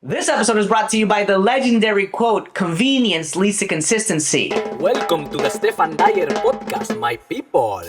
This episode is brought to you by the legendary quote, "Convenience leads to consistency." Welcome to the Stephan Dyer Podcast, my people.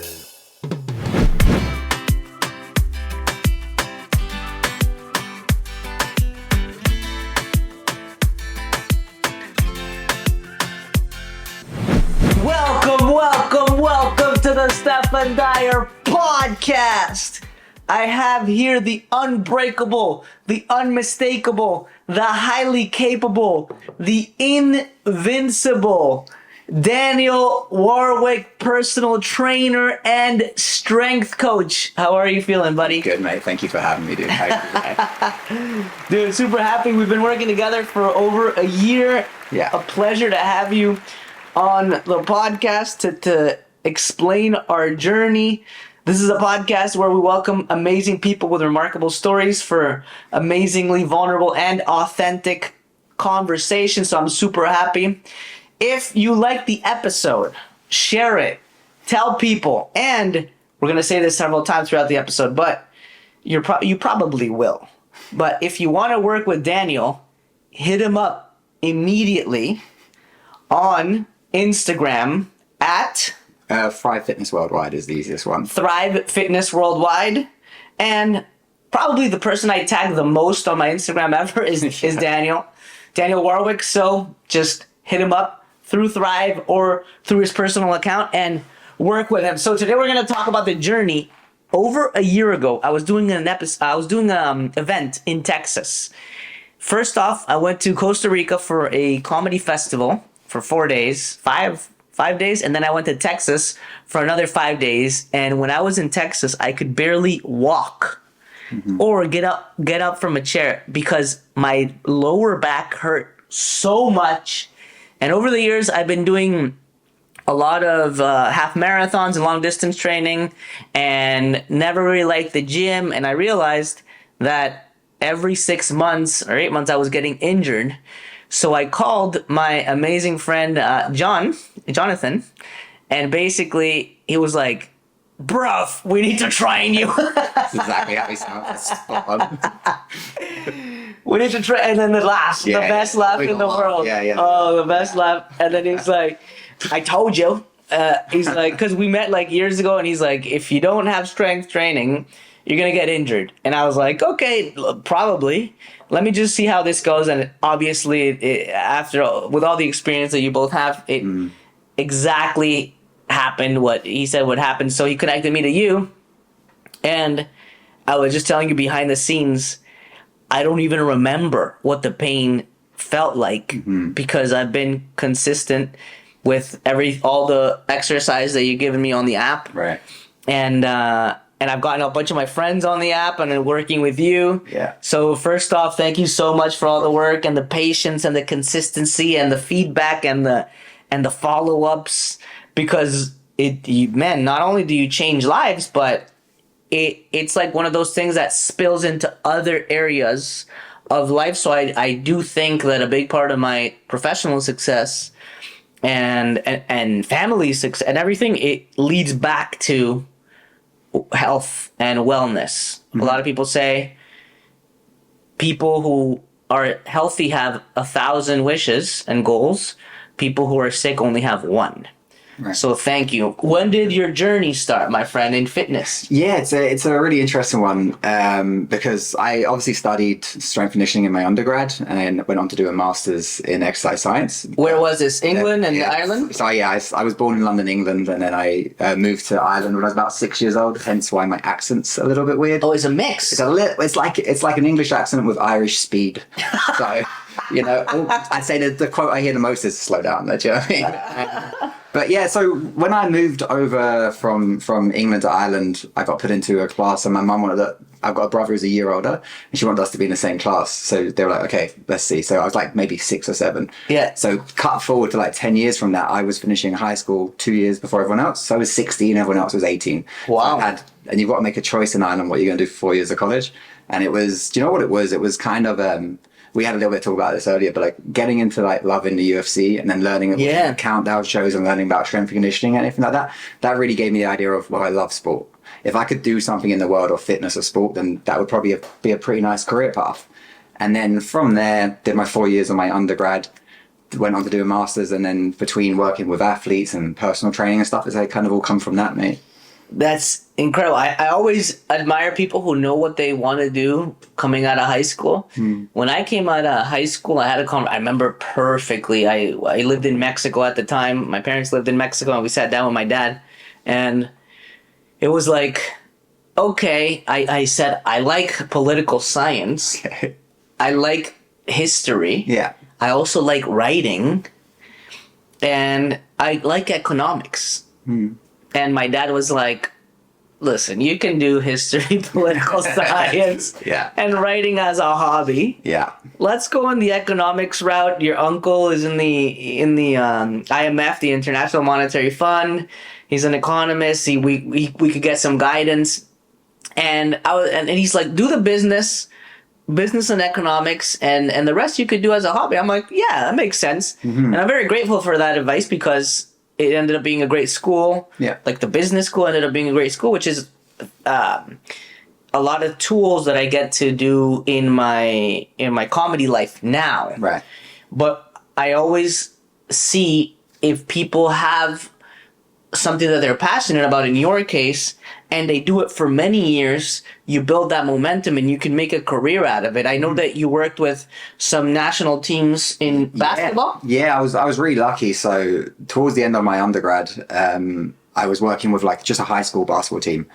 Welcome to the Stephan Dyer Podcast. I have here the unbreakable, the unmistakable, the highly capable, the invincible Daniel Warwick, personal trainer and strength coach. How are you feeling, buddy? Good, mate. Thank you for having me, dude. How are you, Dude, super happy. We've been working together for over a year. Yeah. A pleasure to have you on the podcast to explain our journey. This is a podcast where we welcome amazing people with remarkable stories for amazingly vulnerable and authentic conversations. So I'm super happy. If you like the episode, share it, tell people, and we're going to say this several times throughout the episode, but you probably will. But if you want to work with Daniel, hit him up immediately on Instagram at Thrive Fitness Worldwide is the easiest one. Thrive Fitness Worldwide. And probably the person I tag the most on my Instagram ever is Daniel Warwick. So just hit him up through Thrive or through his personal account and work with him. So today we're going to talk about the journey. Over a year ago, I was doing an event in Texas. First off, I went to Costa Rica for a comedy festival for 4 days, five days, and then I went to Texas for another 5 days. And when I was in Texas, I could barely walk or get up from a chair because my lower back hurt so much. And over the years, I've been doing a lot of half marathons and long distance training and never really liked the gym. And I realized that every 6 months or 8 months, I was getting injured. So I called my amazing friend, Jonathan, and basically he was like, "Bruv, we need to train you." That's exactly how he sounds. Spot on. We need to train, and then the best laugh in the world. Yeah. Oh, the best laugh. And then he's like, "I told you." He's like, because we met like years ago, and he's like, "If you don't have strength training, you're going to get injured." And I was like, okay, probably. Let me just see how this goes. And obviously, with all the experience that you both have, it exactly happened what he said would happen. So he connected me to you. And I was just telling you behind the scenes, I don't even remember what the pain felt like because I've been consistent with all the exercise that you've given me on the app. Right. And I've gotten a bunch of my friends on the app and then working with you. Yeah. So first off, thank you so much for all the work and the patience and the consistency and the feedback and the follow-ups, because not only do you change lives, but it's like one of those things that spills into other areas of life. So I do think that a big part of my professional success and family success and everything, it leads back to health and wellness. A lot of people say people who are healthy have 1,000 wishes and goals. People who are sick only have one. Right. So thank you. When did your journey start, my friend, in fitness? Yeah, it's a really interesting one because I obviously studied strength conditioning in my undergrad and then went on to do a master's in exercise science. Where was this? England and Ireland? So I was born in London, England, and then I moved to Ireland when I was about 6 years old. Hence why my accent's a little bit weird. Oh, it's a mix. It's like an English accent with Irish speed. So I'd say the quote I hear the most is "slow down." Do you know what I mean? But yeah, so when I moved over from England to Ireland, I got put into a class, and my mum I've got a brother who's a year older, and she wanted us to be in the same class. So they were like, okay, let's see. So I was like maybe 6 or 7. Yeah. So cut forward to like 10 years from that, I was finishing high school 2 years before everyone else. So I was 16, everyone else was 18. Wow. So and you've got to make a choice in Ireland what you're going to do for 4 years of college. And it was, do you know what it was? It was kind of we had a little bit of talk about this earlier, but like getting into like loving the UFC and then learning about countdown shows and learning about strength and conditioning and anything like that, that really gave me the idea of, well, I love sport. If I could do something in the world of fitness or sport, then that would probably be a pretty nice career path. And then from there, did my 4 years of my undergrad, went on to do a master's, and then between working with athletes and personal training and stuff, it's like kind of all come from that, mate. That's incredible. I always admire people who know what they want to do coming out of high school. When I came out of high school, I remember perfectly. I lived in Mexico at the time. My parents lived in Mexico, and we sat down with my dad. And it was like, okay, I said, I like political science. Okay. I like history. Yeah. I also like writing. And I like economics. And my dad was like, listen, you can do history, political science, and writing as a hobby. Yeah. Let's go on the economics route. Your uncle is in the IMF, the International Monetary Fund. He's an economist. We could get some guidance. And he's like, do the business and economics, and the rest you could do as a hobby. I'm like, yeah, that makes sense. And I'm very grateful for that advice, because it ended up being a great school. Yeah. Like the business school ended up being a great school, which is a lot of tools that I get to do in my comedy life now. Right. But I always see if people have something that they're passionate about, in your case, and they do it for many years, you build that momentum and you can make a career out of it. I know that you worked with some national teams in basketball. Yeah, I was really lucky. So towards the end of my undergrad, I was working with like just a high school basketball team.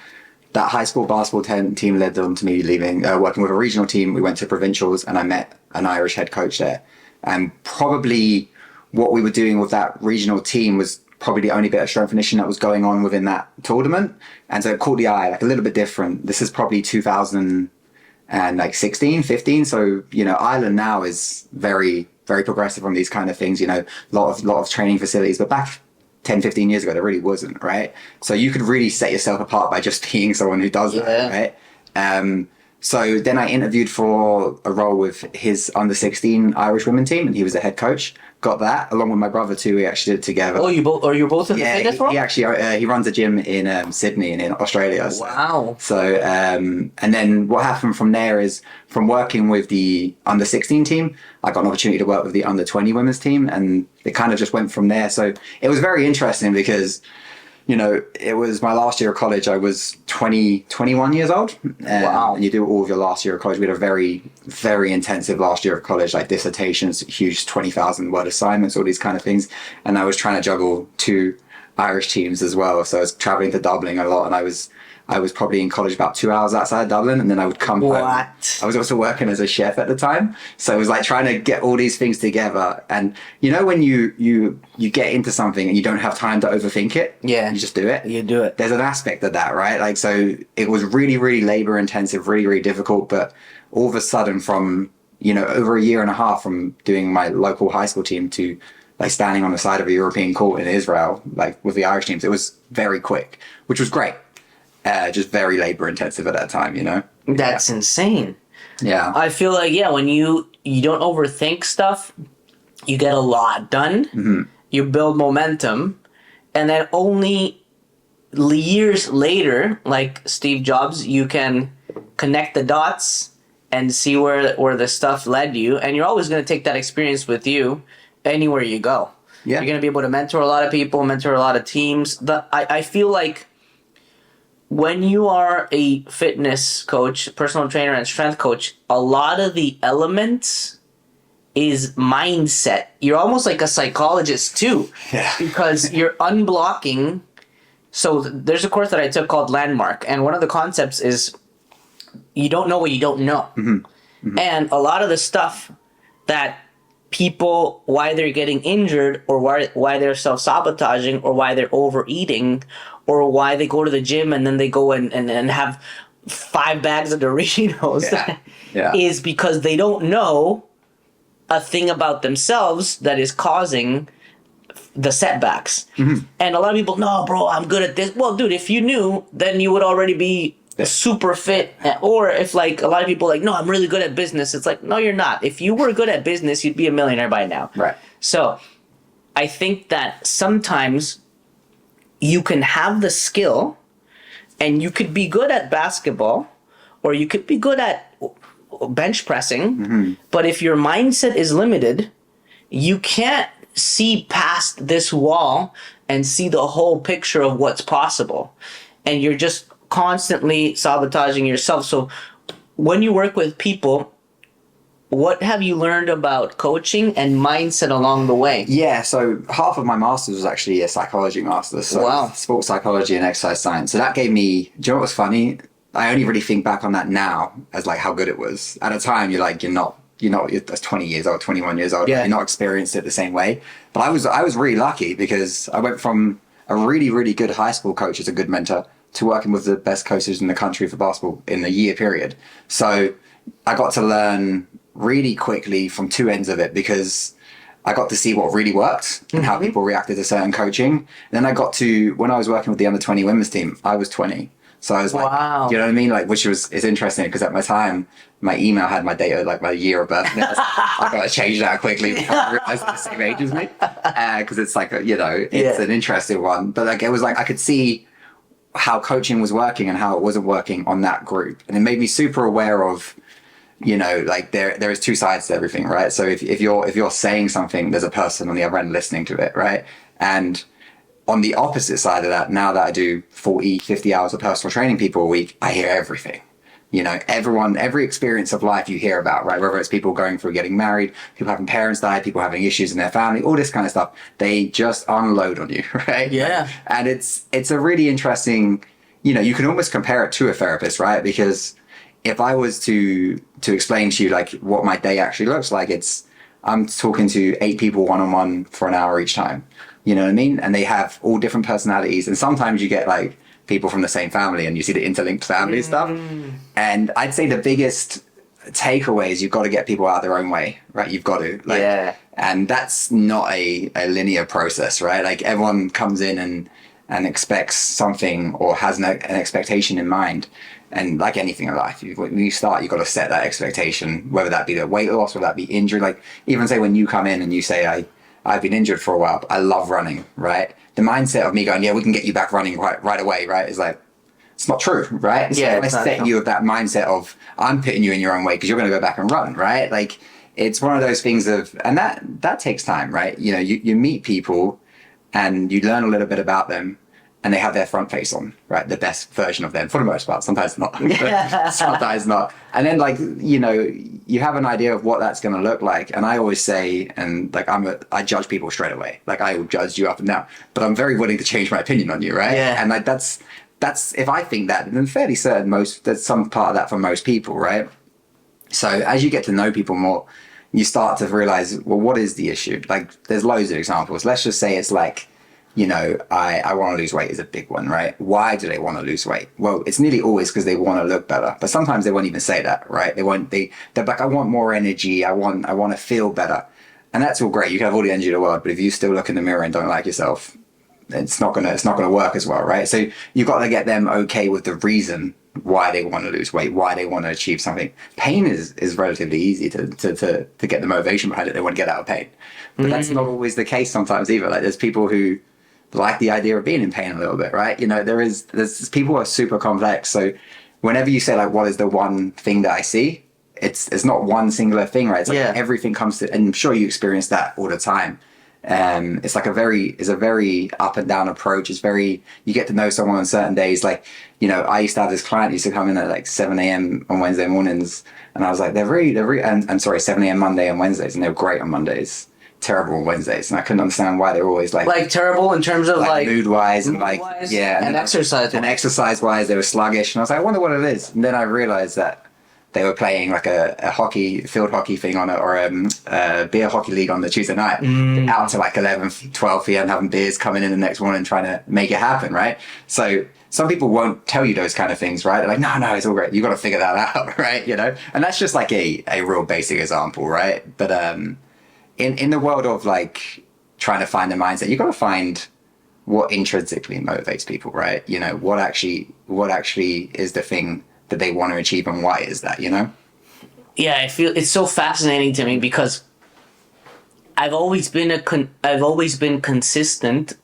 That high school basketball team led on to me leaving, working with a regional team. We went to provincials, and I met an Irish head coach there. And probably what we were doing with that regional team was probably the only bit of strength conditioning that was going on within that tournament. And so it caught the eye, like a little bit different. This is probably 2016, 15. So, Ireland now is very, very progressive on these kind of things, a lot of training facilities, but back 10, 15 years ago, there really wasn't, right? So you could really set yourself apart by just being someone who does that, right? So then I interviewed for a role with his under-16 Irish women team, and he was the head coach. Got that, along with my brother too. We actually did it together. Oh, you're both in the fitness role? He actually he runs a gym in Sydney and in Australia. So. Wow. So and then what happened from there is, from working with the under-16 team, I got an opportunity to work with the under-20 women's team, and it kind of just went from there. So it was very interesting because, it was my last year of college. I was 21 years old. Wow. And you do all of your last year of college. We had a very, very intensive last year of college, like dissertations, huge 20,000 word assignments, all these kind of things. And I was trying to juggle 2 Irish teams as well. So I was traveling to Dublin a lot, and I was probably in college about 2 hours outside of Dublin, and then I would come home. I was also working as a chef at the time. So it was like trying to get all these things together. And when you get into something and you don't have time to overthink it, you just do it. You do it. There's an aspect of that, right? Like, so it was really, really labor intensive, really, really difficult. But all of a sudden, from, over a year and a half from doing my local high school team to like standing on the side of a European court in Israel, like with the Irish teams, it was very quick, which was great. Just very labor intensive at that time, That's insane. Yeah. I feel like, when you don't overthink stuff, you get a lot done, you build momentum, and then only years later, like Steve Jobs, you can connect the dots and see where the stuff led you, and you're always going to take that experience with you anywhere you go. Yeah. You're going to be able to mentor a lot of people, mentor a lot of teams. I feel like when you are a fitness coach, personal trainer, and strength coach, a lot of the elements is mindset. You're almost like a psychologist too. Yeah. Because you're unblocking. So there's a course that I took called Landmark, and one of the concepts is you don't know what you don't know. And a lot of the stuff that people, why they're getting injured, or why they're self-sabotaging, or why they're overeating, or why they go to the gym and then they go and have 5 bags of Doritos, is because they don't know a thing about themselves that is causing the setbacks. And a lot of people, no, bro, I'm good at this. Well, dude, if you knew, then you would already be super fit. Or if like a lot of people like, no, I'm really good at business. It's like, no, you're not. If you were good at business, you'd be a millionaire by now. Right. So I think that sometimes you can have the skill and you could be good at basketball, or you could be good at bench pressing, but if your mindset is limited, you can't see past this wall and see the whole picture of what's possible. And you're just constantly sabotaging yourself. So when you work with people, what have you learned about coaching and mindset along the way? Yeah, so half of my master's was actually a psychology master's. So Wow. Sports psychology and exercise science. So that gave me, do you know what was funny? I only really think back on that now as like how good it was. At a time, you're 20 years old, 21 years old. Yeah. You're not experienced it the same way. But I was really lucky because I went from a really, really good high school coach as a good mentor to working with the best coaches in the country for basketball in a year period. So I got to learn really quickly from two ends of it because I got to see what really worked and how people reacted to certain coaching. And then I got to, when I was working with the under 20 women's team, I was 20. So I was like, Wow. you know what I mean? Like, it's interesting because at my time, my email had my date of like my year of birth. And I got to change that quickly before I realized I'm the same age as me. Because it's like, it's an interesting one. But like, it was like, I could see how coaching was working and how it wasn't working on that group. And it made me super aware of, like there is two sides to everything, right? So if you're saying something, there's a person on the other end listening to it, right? And on the opposite side of that, now that I do 40, 50 hours of personal training people a week, I hear everything. Every experience of life you hear about, right? Whether it's people going through getting married, people having parents die, people having issues in their family, all this kind of stuff, they just unload on you, right? Yeah. And it's a really interesting, you can almost compare it to a therapist, right? Because if I was to explain to you like what my day actually looks like, I'm talking to 8 people one-on-one for an hour each time. You know what I mean? And they have all different personalities. And sometimes you get like people from the same family and you see the interlinked family stuff. And I'd say the biggest takeaway is you've got to get people out of their own way, right? You've got to. And that's not a linear process, right? Like everyone comes in and expects something or has an expectation in mind. And like anything in life, when you start, you've got to set that expectation, whether that be the weight loss, whether that be injury. Like even say when you come in and you say, I've been injured for a while, I love running, right? The mindset of me going, yeah, we can get you back running right away, right? Is like, it's not true, right? So Yeah, I set you with that mindset of, I'm putting you in your own way because you're going to go back and run, right? Like it's one of those things of, and that takes time, right? You meet people and you learn a little bit about them. And they have their front face on, right? The best version of them, for the most part. Sometimes not. Sometimes not. And then, like, you have an idea of what that's going to look like. And I always say, and like, I judge people straight away. Like, I will judge you up and down. But I'm very willing to change my opinion on you, right? Yeah. And like, that's if I think that, then I'm fairly certain there's some part of that for most people, right? So as you get to know people more, you start to realize, well, what is the issue? Like, there's loads of examples. Let's just say it's like, I want to lose weight is a big one, right? Why do they want to lose weight? Well, it's nearly always because they want to look better, but sometimes they won't even say that, right? They're like, I want more energy. I want to feel better. And that's all great. You can have all the energy in the world, but if you still look in the mirror and don't like yourself, it's not gonna work as well, right? So you've got to get them okay with the reason why they want to lose weight, why they want to achieve something. Pain is relatively easy to get the motivation behind it. They want to get out of pain, but that's not always the case sometimes either. Like there's people who like the idea of being in pain a little bit, right? There's people who are super complex. So whenever you say like, what is the one thing that I see? It's not one singular thing, right? It's like everything comes to, and I'm sure you experience that all the time. It's a very up and down approach. You get to know someone on certain days. Like, I used to have this client who used to come in at like 7 a.m. on Wednesday mornings. And I was like, I'm sorry, 7 a.m. Monday and Wednesdays. And they were great on Mondays. Terrible on Wednesdays, and I couldn't understand why they were always like terrible in terms of like mood wise and exercise wise they were sluggish, and I was like, I wonder what it is. And then I realized that they were playing like a field hockey thing on or a beer hockey league on the Tuesday night, out to like 11, 12 p.m. having beers, coming in the next morning trying to make it happen, right? So some people won't tell you those kind of things, right? They're like, no, it's all great. You got to figure that out, right? And that's just like a real basic example, right? But in the world of like trying to find the mindset, you've got to find what intrinsically motivates people, right? What actually is the thing that they want to achieve, and why is that? Yeah, I feel it's so fascinating to me because I've always been consistent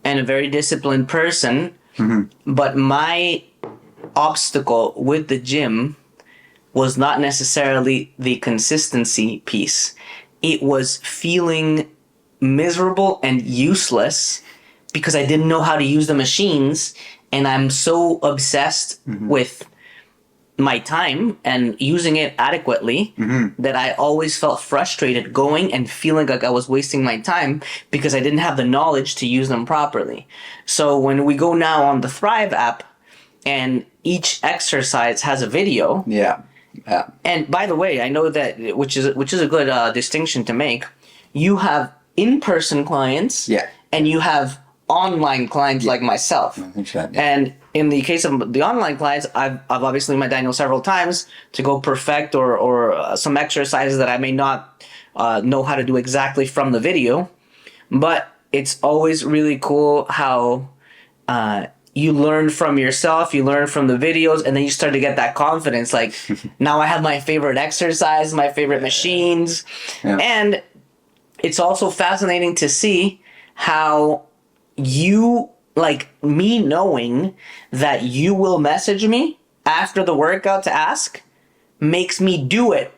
and a very disciplined person, but my obstacle with the gym was not necessarily the consistency piece. It was feeling miserable and useless because I didn't know how to use the machines, and I'm so obsessed with my time and using it adequately that I always felt frustrated going and feeling like I was wasting my time because I didn't have the knowledge to use them properly. So when we go now on the Thrive app and each exercise has a video. Yeah. And by the way, I know that which is a good distinction to make. You have in-person clients, and you have online clients like myself. And in the case of the online clients, I've obviously met Daniel several times to go perfect or some exercises that I may not know how to do exactly from the video. But it's always really cool how you learn from yourself, you learn from the videos, and then you start to get that confidence. Like, now I have my favorite exercise, my favorite machines. And it's also fascinating to see how you, like, me knowing that you will message me after the workout to ask makes me do it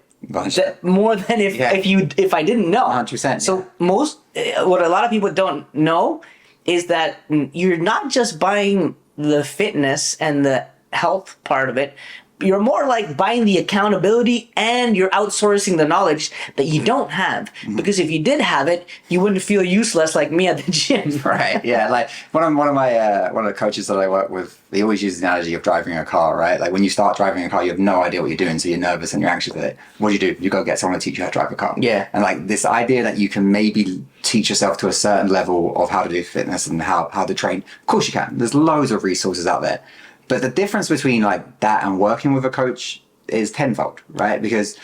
more than if I didn't know. 100%. So what a lot of people don't know is that you're not just buying the fitness and the health part of it. You're more like buying the accountability, and you're outsourcing the knowledge that you don't have. Because if you did have it, you wouldn't feel useless like me at the gym. Right. Yeah. Like one of the coaches that I work with, they always use the analogy of driving a car, right? Like when you start driving a car, you have no idea what you're doing, so you're nervous and you're anxious with it. What do? You go get someone to teach you how to drive a car. Yeah. And like this idea that you can maybe teach yourself to a certain level of how to do fitness and how to train. Of course you can. There's loads of resources out there. But the difference between like that and working with a coach is tenfold, right? Because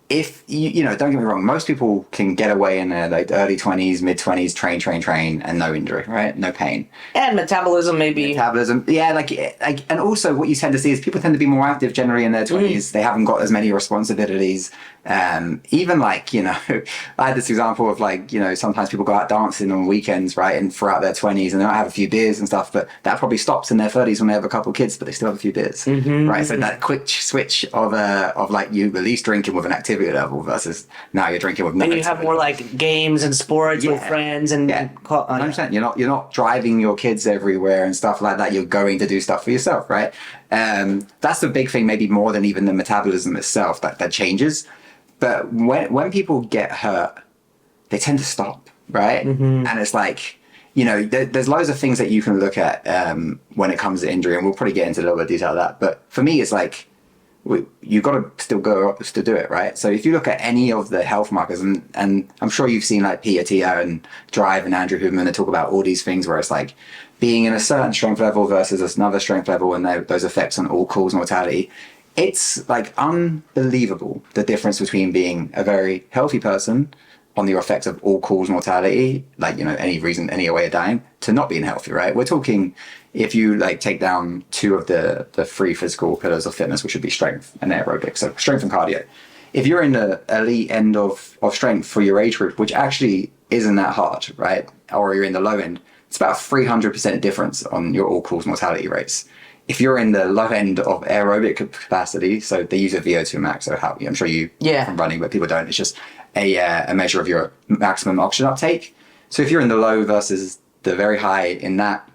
if you know, don't get me wrong, most people can get away in their like early 20s, mid 20s, train, and no injury, right? No pain. And metabolism maybe. Yeah, like, and also what you tend to see is people tend to be more active generally in their 20s. They haven't got as many responsibilities. Even like, you know, I had this example of like, you know, sometimes people go out dancing on weekends, right? And throughout their 20s, and they might have a few beers and stuff, but that probably stops in their 30s when they have a couple of kids, but they still have a few beers, right? So that quick switch of like you at least drinking with an activity level versus now you're drinking with no. And you have more like games and sports with friends and 100%. You're not driving your kids everywhere and stuff like that. You're going to do stuff for yourself, right? That's the big thing, maybe more than even the metabolism itself that changes. But when people get hurt, they tend to stop, right? And it's like, you know, there's loads of things that you can look at when it comes to injury, and we'll probably get into a little bit of detail of that. But for me, it's like, you got to still go up to do it, right? So if you look at any of the health markers, and I'm sure you've seen like Peter Tia and Drive and Andrew Huberman, they talk about all these things where it's like being in a certain strength level versus another strength level, and those effects on all-cause mortality. It's like unbelievable the difference between being a very healthy person on the effects of all-cause mortality, like, you know, any way of dying, to not being healthy, right? We're talking, if you like take down two of the three physical pillars of fitness, which would be strength and aerobics, so strength and cardio. If you're in the elite end of strength for your age group, which actually isn't that hard, right? Or you're in the low end, it's about 300% difference on your all-cause mortality rates. If you're in the low end of aerobic capacity, so they use a VO2 max, so how, I'm sure you from running, but people don't. It's just a measure of your maximum oxygen uptake. So if you're in the low versus the very high in that,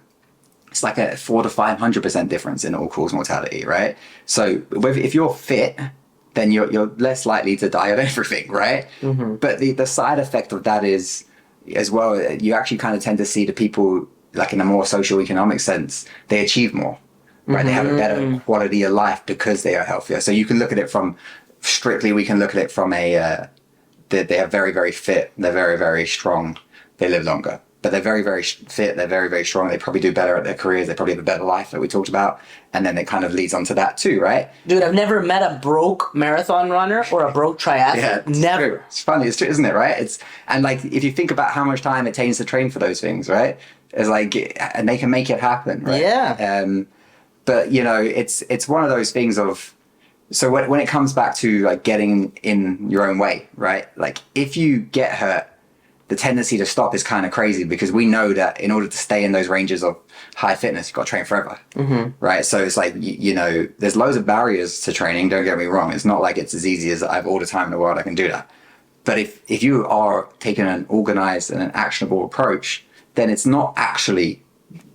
it's like a 400 to 500% difference in all-cause mortality, right? So if you're fit, then you're less likely to die of everything, right? But the side effect of that is, as well, you actually kind of tend to see the people, like in a more social-economic sense, they achieve more. Right, they have a better quality of life because they are healthier. So you can look at it from we can look at it from they are very, very fit. They're very, very strong. They live longer, but they're very, very fit. They're very, very strong. They probably do better at their careers. They probably have a better life that we talked about. And then it kind of leads on to that too, right? Dude, I've never met a broke marathon runner or a broke triathlete. Yeah, never. True. It's funny, it's true, isn't it? Right? And like if you think about how much time it takes to train for those things, right? It's like, and they can make it happen, right? Yeah. But, you know, it's one of those things of, so when it comes back to like getting in your own way, right? Like if you get hurt, the tendency to stop is kind of crazy because we know that in order to stay in those ranges of high fitness, you've got to train forever, right? So it's like, you know, there's loads of barriers to training. Don't get me wrong. It's not like it's as easy as I have all the time in the world I can do that. But if you are taking an organized and an actionable approach, then it's not actually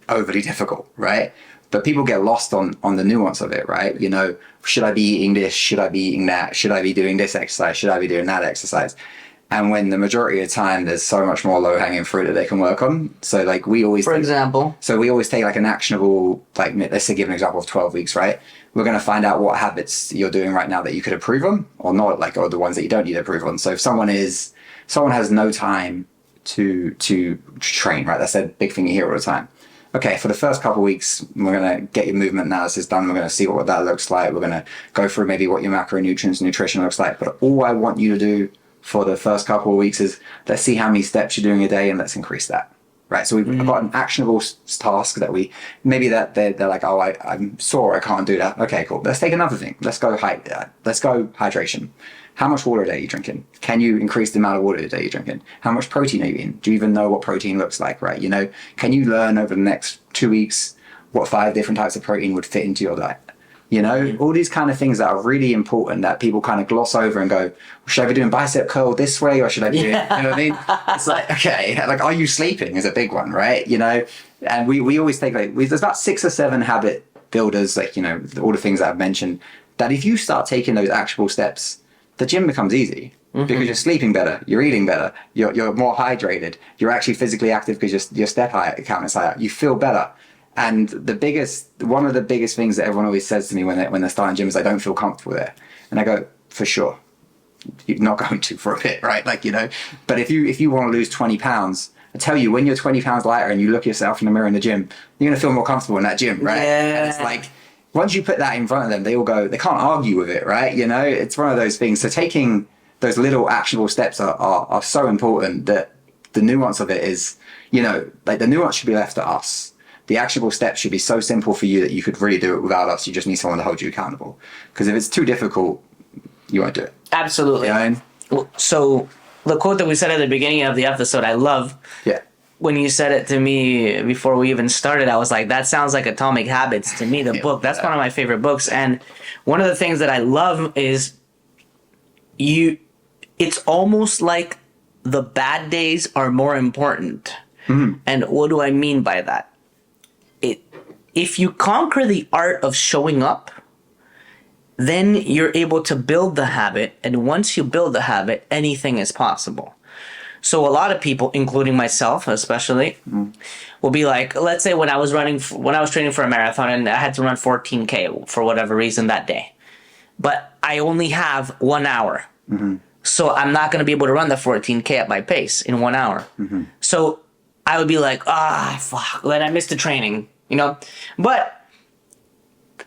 overly difficult, right? But people get lost on the nuance of it, right? You know, should I be eating this? Should I be eating that? Should I be doing this exercise? Should I be doing that exercise? And when the majority of the time there's so much more low-hanging fruit that they can work on. So like we always For example? So we always take like an actionable, like let's say give an example of 12 weeks, right? We're going to find out what habits you're doing right now that you could improve on or not, like, or the ones that you don't need to improve on. So if someone has no time to train, right? That's a big thing you hear all the time. Okay, for the first couple of weeks, we're going to get your movement analysis done. We're going to see what that looks like. We're going to go through maybe what your macronutrients and nutrition looks like. But all I want you to do for the first couple of weeks is let's see how many steps you're doing a day and let's increase that. Right, so we've got an actionable task that they're like, oh, I'm sore, I can't do that. Okay, cool. Let's take another thing. Let's go hydration. How much water a day are you drinking? Can you increase the amount of water a day you're drinking? How much protein are you eating? Do you even know what protein looks like, right? You know, can you learn over the next 2 weeks what 5 different types of protein would fit into your diet? You know, all these kind of things that are really important that people kind of gloss over and go, should I be doing bicep curl this way or should I be doing, you know what I mean? It's like, okay, like, are you sleeping is a big one, right? You know, and we always take there's about 6 or 7 habit builders, like, you know, all the things that I've mentioned, that if you start taking those actionable steps, the gym becomes easy because you're sleeping better, you're eating better, you're more hydrated, you're actually physically active because your step count is higher, you feel better. And one of the biggest things that everyone always says to me when they're starting gym is I don't feel comfortable there. And I go, for sure, you're not going to for a bit, right? Like, you know, but if you want to lose 20 pounds, I tell you, when you're 20 pounds lighter and you look yourself in the mirror in the gym, you're going to feel more comfortable in that gym, right? Yeah. And it's like, once you put that in front of them, they all go, they can't argue with it, right? You know, it's one of those things. So taking those little actionable steps are so important that the nuance of it is, you know, like the nuance should be left to us. The actionable steps should be so simple for you that you could really do it without us. You just need someone to hold you accountable. Because if it's too difficult, you won't do it. Absolutely. You know what I mean? So the quote that we said at the beginning of the episode, I love. Yeah. When you said it to me before we even started, I was like, that sounds like Atomic Habits to me, the book. That's one of my favorite books. And one of the things that I love is it's almost like the bad days are more important. And what do I mean by that? If you conquer the art of showing up, then you're able to build the habit. And once you build the habit, anything is possible. So a lot of people, including myself especially, will be like, let's say when I was training for a marathon and I had to run 14K for whatever reason that day. But I only have 1 hour. So I'm not going to be able to run the 14K at my pace in 1 hour. So I would be like, fuck, then I missed the training, you know? But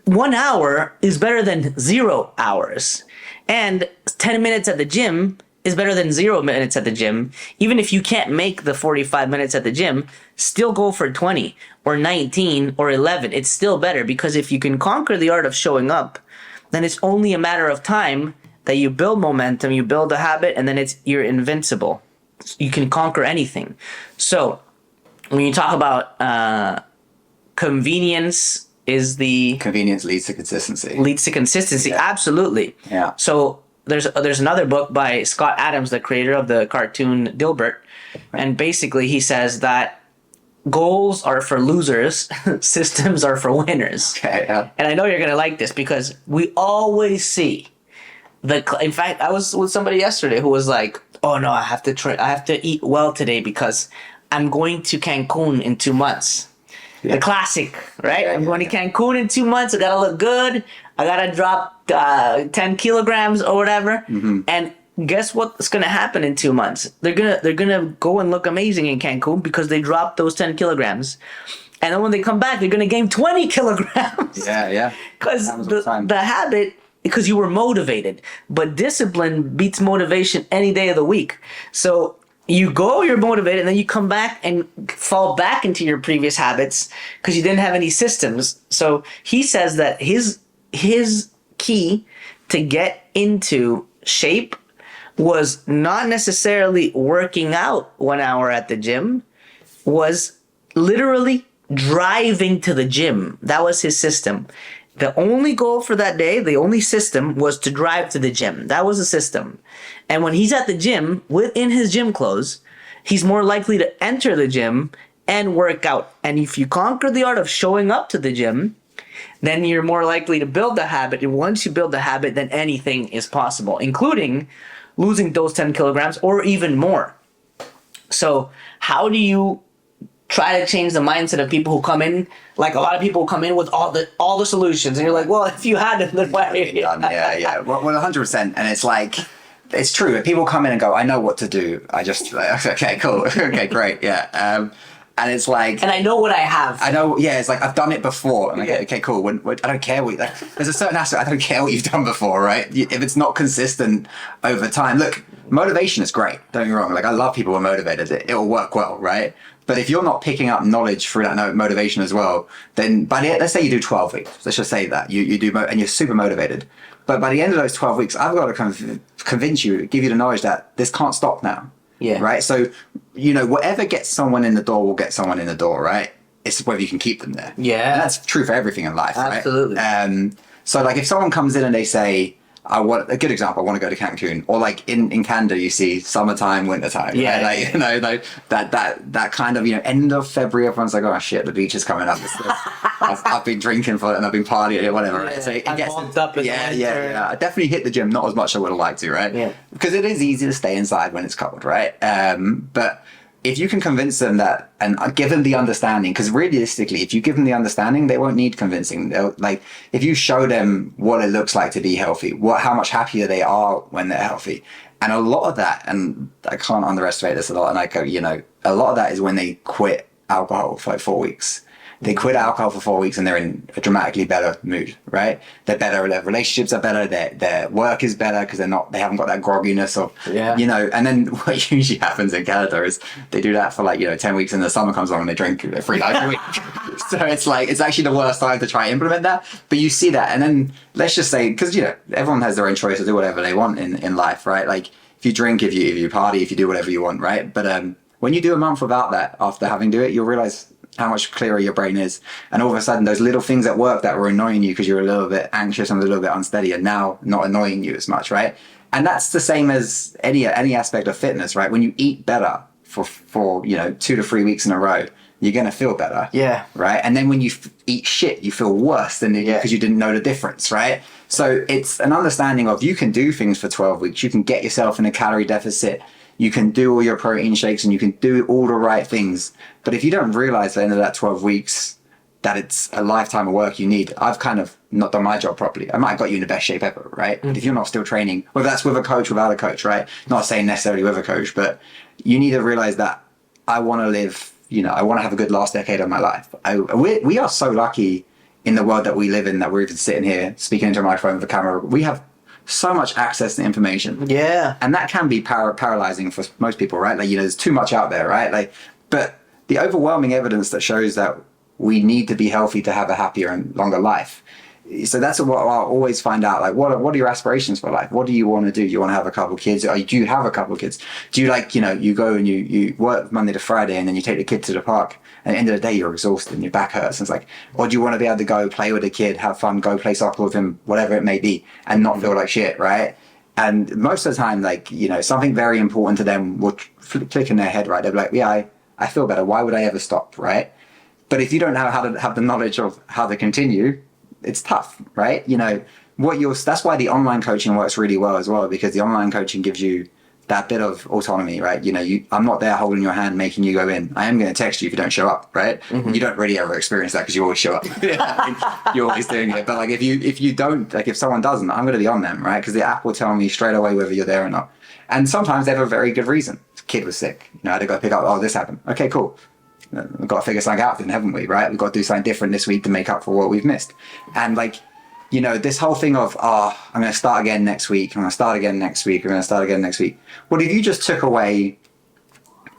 1 hour is better than 0 hours. And 10 minutes at the gym is better than 0 minutes at the gym. Even if you can't make the 45 minutes at the gym, still go for 20 or 19 or 11. It's still better because if you can conquer the art of showing up, then it's only a matter of time that you build momentum, you build a habit, and then you're invincible. You can conquer anything. So when you talk about convenience Convenience leads to consistency. Yeah. Absolutely. Yeah. So there's another book by Scott Adams, the creator of the cartoon Dilbert, and basically he says that goals are for losers, systems are for winners. Okay. Yeah. And I know you're gonna like this because we always see in fact, I was with somebody yesterday who was like, "Oh no, I have to eat well today because I'm going to Cancun in 2 months." Yeah. The classic, right? I'm going to Cancun in 2 months. I gotta look good. I gotta drop 10 kilograms or whatever. And guess what's gonna happen in 2 months? They're gonna go and look amazing in Cancun because they dropped those 10 kilograms. And then when they come back, they're gonna gain 20 kilograms. Yeah. Because the habit. Because you were motivated. But discipline beats motivation any day of the week. So you go, you're motivated, and then you come back and fall back into your previous habits because you didn't have any systems. So he says that his key to get into shape was not necessarily working out 1 hour at the gym, was literally driving to the gym. That was his system. The only goal for that day, the only system, was to drive to the gym. That was the system. And when he's at the gym, within his gym clothes, he's more likely to enter the gym and work out. And if you conquer the art of showing up to the gym, then you're more likely to build the habit. And once you build the habit, then anything is possible, including losing those 10 kilograms or even more. So how do you try to change the mindset of people who come in? Like, a lot of people come in with all the solutions, and you're like, well, if you had it, then why? Yeah. Well, 100%. And it's like, it's true. People come in and go, I know what to do. I just, okay, cool. Okay, great. Yeah. And it's like, and I know what I have. I know, yeah, it's like, I've done it before. And okay, cool. I don't care what, like, there's a certain aspect, I don't care what you've done before, right? If it's not consistent over time. Look, motivation is great. Don't get me wrong. Like, I love people who are motivated. It'll work well, right? But if you're not picking up knowledge through that motivation as well, then let's say you do 12 weeks. Let's just say that you do, and you're super motivated. But by the end of those 12 weeks, I've got to convince you, give you the knowledge that this can't stop now. Yeah. Right. So, whatever gets someone in the door will get someone in the door. Right. It's whether you can keep them there. Yeah. And that's true for everything in life. Absolutely. Right. So like, if someone comes in and they say, I want a good example, I want to go to Cancun, or like in Canada, you see summertime, wintertime. Yeah. Right? Like, that kind of, end of February, everyone's like, oh shit, the beach is coming up. I've been drinking for it and I've been partying, whatever. Yeah. Right? So it I'm gets pumped up. yeah. I definitely hit the gym, not as much as I would have liked to, right? Yeah. Because it is easy to stay inside when it's cold, right? But if you can convince them that, and give them the understanding, because realistically, if you give them the understanding, they won't need convincing. They'll, like, if you show them what it looks like to be healthy, how much happier they are when they're healthy. And a lot of that, and I can't underestimate this a lot, and I go, a lot of that is when they quit alcohol for like 4 weeks. They quit alcohol for 4 weeks and they're in a dramatically better mood, right? They're better, their relationships are better, their work is better because they haven't got that grogginess of, and then what usually happens in Canada is they do that for like, 10 weeks and the summer comes along and they drink 3 nights a week. So it's like, it's actually the worst time to try and implement that. But you see that, and then let's just say, because, everyone has their own choice to do whatever they want in life, right? Like, if you drink, if you party, if you do whatever you want, right? But when you do a month without that, after having to do it, you'll realize how much clearer your brain is. And all of a sudden, those little things at work that were annoying you because you're a little bit anxious and a little bit unsteady are now not annoying you as much, right? And that's the same as any aspect of fitness, right? When you eat better for 2 to 3 weeks in a row, you're going to feel better. Yeah. Right? And then when you eat shit, you feel worse than because you didn't know the difference, right? So it's an understanding of, you can do things for 12 weeks. You can get yourself in a calorie deficit. You can do all your protein shakes and you can do all the right things. But if you don't realize at the end of that 12 weeks that it's a lifetime of work you need, I've kind of not done my job properly. I might have got you in the best shape ever, right? But if you're not still training, whether that's with a coach, without a coach, right? Not saying necessarily with a coach, but you need to realize that I want to live, I want to have a good last decade of my life. We are so lucky in the world that we live in, that we're even sitting here speaking into a microphone with a camera. We have so much access to information. Yeah. And that can be paralyzing for most people, right? Like, there's too much out there, right? Like, but the overwhelming evidence that shows that we need to be healthy to have a happier and longer life. So that's what I'll always find out. Like, what are your aspirations for life? What do you want to do? Do you want to have a couple of kids? Do you have a couple of kids? Do you you go and you work Monday to Friday and then you take the kid to the park, and at the end of the day, you're exhausted and your back hurts. And it's like, or do you want to be able to go play with a kid, have fun, go play soccer with him, whatever it may be, and not feel like shit, right? And most of the time, like, something very important to them will click in their head, right? They'll be like, yeah, I feel better. Why would I ever stop, right? But if you don't know how to have the knowledge of how to continue, it's tough, right? That's why the online coaching works really well as well, because the online coaching gives you that bit of autonomy, right? I'm not there holding your hand, making you go in. I am going to text you if you don't show up, right? Mm-hmm. You don't really ever experience that because you always show up. You're always doing it. But like, if you don't, like, if someone doesn't, I'm going to be on them, right? Because the app will tell me straight away whether you're there or not. And sometimes they have a very good reason. The kid was sick. I had to go pick up. Oh, this happened. Okay, cool. We've got to figure something out then, haven't we, right? We've got to do something different this week to make up for what we've missed. And like, this whole thing of, I'm going to start again next week. I'm going to start again next week. I'm going to start again next week. Well, if you just took away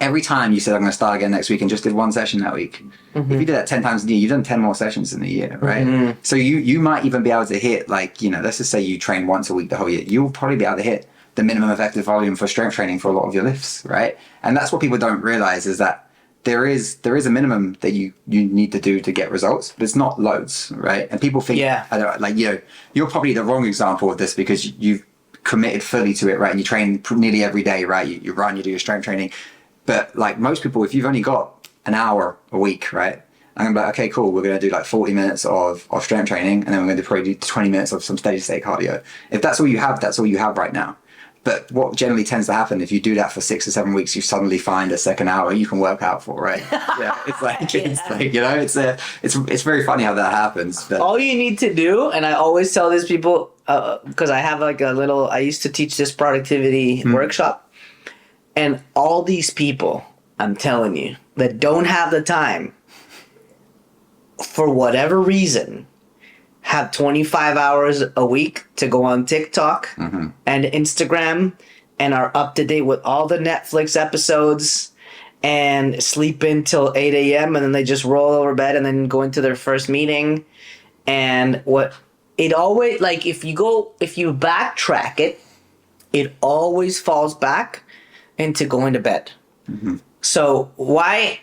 every time you said, I'm going to start again next week, and just did one session that week, if you did that 10 times a year, you've done 10 more sessions in a year, right? So you might even be able to hit, like, let's just say you train once a week the whole year. You'll probably be able to hit the minimum effective volume for strength training for a lot of your lifts, right? And that's what people don't realize, is that there is a minimum that you need to do to get results, but it's not loads, right? And people think, I don't, like, you know, you're probably the wrong example of this because you've committed fully to it, right? And you train nearly every day, right? You run, you do your strength training. But like most people, if you've only got an hour a week, right? I'm gonna be like, okay, cool. We're gonna do like 40 minutes of strength training, and then we're gonna probably do 20 minutes of some steady state cardio. If that's all you have, that's all you have right now. But what generally tends to happen, if you do that for 6 or 7 weeks, you suddenly find a second hour you can work out for, right? Yeah, it's like you know, it's very funny how that happens. But all you need to do, and I always tell these people, because I have like I used to teach this productivity workshop, and all these people, I'm telling you, that don't have the time, for whatever reason, have 25 hours a week to go on TikTok and Instagram and are up to date with all the Netflix episodes and sleep in till 8 a.m. and then they just roll over bed and then go into their first meeting. And it always, like, if you backtrack it, it always falls back into going to bed. So why,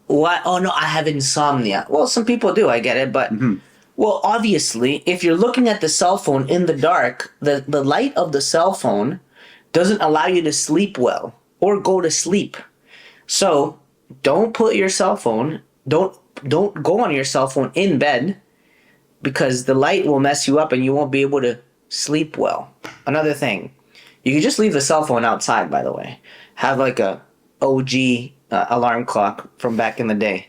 oh no, I have insomnia. Well, some people do, I get it, but well, obviously, if you're looking at the cell phone in the dark, the light of the cell phone doesn't allow you to sleep well or go to sleep. So don't put your cell phone, don't go on your cell phone in bed, because the light will mess you up and you won't be able to sleep well. Another thing, you can just leave the cell phone outside, by the way. Have like a OG alarm clock from back in the day.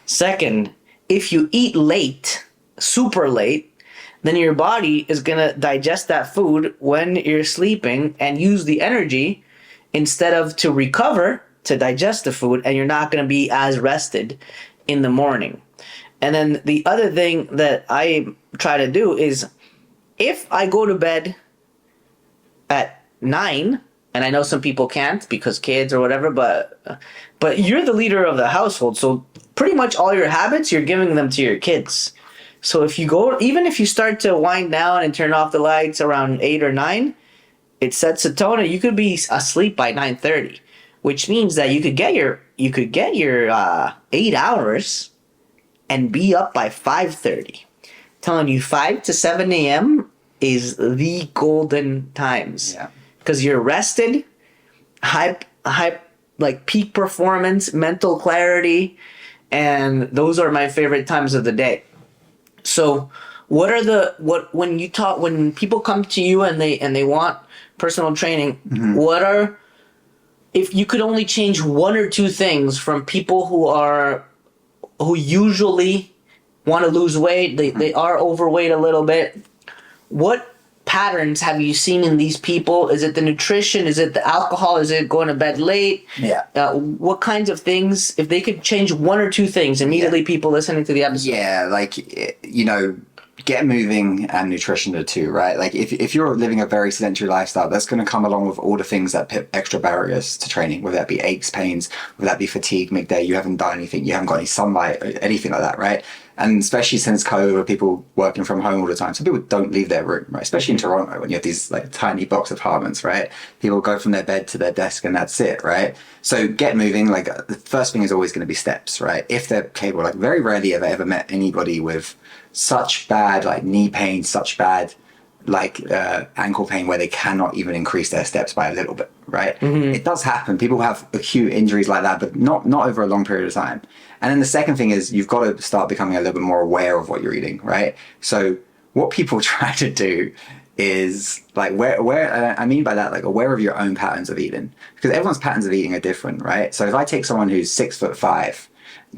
Second, if you eat late, super late, then your body is going to digest that food when you're sleeping and use the energy instead of to recover to digest the food, and you're not going to be as rested in the morning. And then the other thing that I try to do is, if I go to bed at 9, and I know some people can't because kids or whatever, but you're the leader of the household, so pretty much all your habits, you're giving them to your kids. So if you go, even if you start to wind down and turn off the lights around 8 or 9, it sets a tone, and you could be asleep by 9:30, which means that you could get your 8 hours and be up by 5:30. Telling you 5 to 7 a.m. is the golden times. Yeah. Because you're rested, high, like peak performance, mental clarity, and those are my favorite times of the day. So, when people come to you and they want personal training, if you could only change one or two things from people who usually want to lose weight, they are overweight a little bit, what patterns have you seen in these people? Is it the nutrition? Is it the alcohol? Is it going to bed late? Yeah. What kinds of things, if they could change one or two things, immediately people listening to the episode? Yeah, like, you know, get moving and nutrition are two, right? Like if you're living a very sedentary lifestyle, that's going to come along with all the things that put extra barriers to training, whether that be aches, pains, whether that be fatigue midday, you haven't done anything, you haven't got any sunlight, anything like that, right? And especially since COVID, people working from home all the time. So people don't leave their room, right? Especially in Toronto, when you have these like tiny box apartments, right? People go from their bed to their desk and that's it, right? So get moving. Like the first thing is always going to be steps, right? If they're capable. Like very rarely have I ever met anybody with such bad like knee pain, such bad like ankle pain where they cannot even increase their steps by a little bit, right? It does happen. People have acute injuries like that, but not over a long period of time. And then the second thing is you've got to start becoming a little bit more aware of what you're eating, right? So what people try to do is like I mean by that, like aware of your own patterns of eating, because everyone's patterns of eating are different, right? So if I take someone who's 6'5",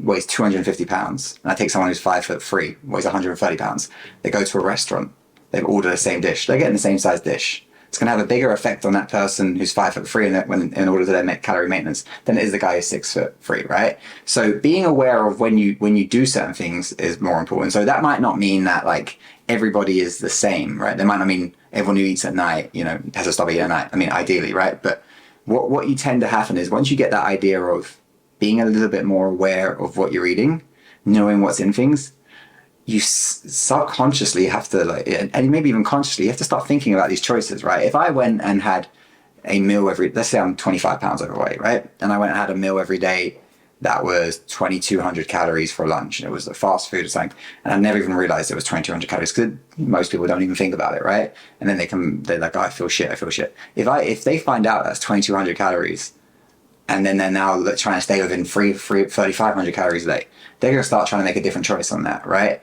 weighs 250 pounds, and I take someone who's 5'3", weighs 130 pounds, they go to a restaurant, they've ordered the same dish, they're getting the same size dish. It's going to have a bigger effect on that person who's 5'3" in order to then make calorie maintenance than it is the guy who's 6'3", right? So being aware of when you do certain things is more important. So that might not mean that like everybody is the same, right? That might not mean everyone who eats at night, you know, has to stop eating at night. I mean, ideally, right? But what you tend to happen is once you get that idea of being a little bit more aware of what you're eating, knowing what's in things, you subconsciously have to, like, and maybe even consciously, you have to start thinking about these choices, right? If I went and had a meal let's say I'm 25 pounds overweight, right? And I went and had a meal every day that was 2,200 calories for lunch, and it was a fast food or something. And I never even realized it was 2,200 calories, because most people don't even think about it, right? And then they're like, oh, I feel shit. If they find out that's 2,200 calories, and then they're now trying to stay within 3,500 calories a day, they're going to start trying to make a different choice on that, right?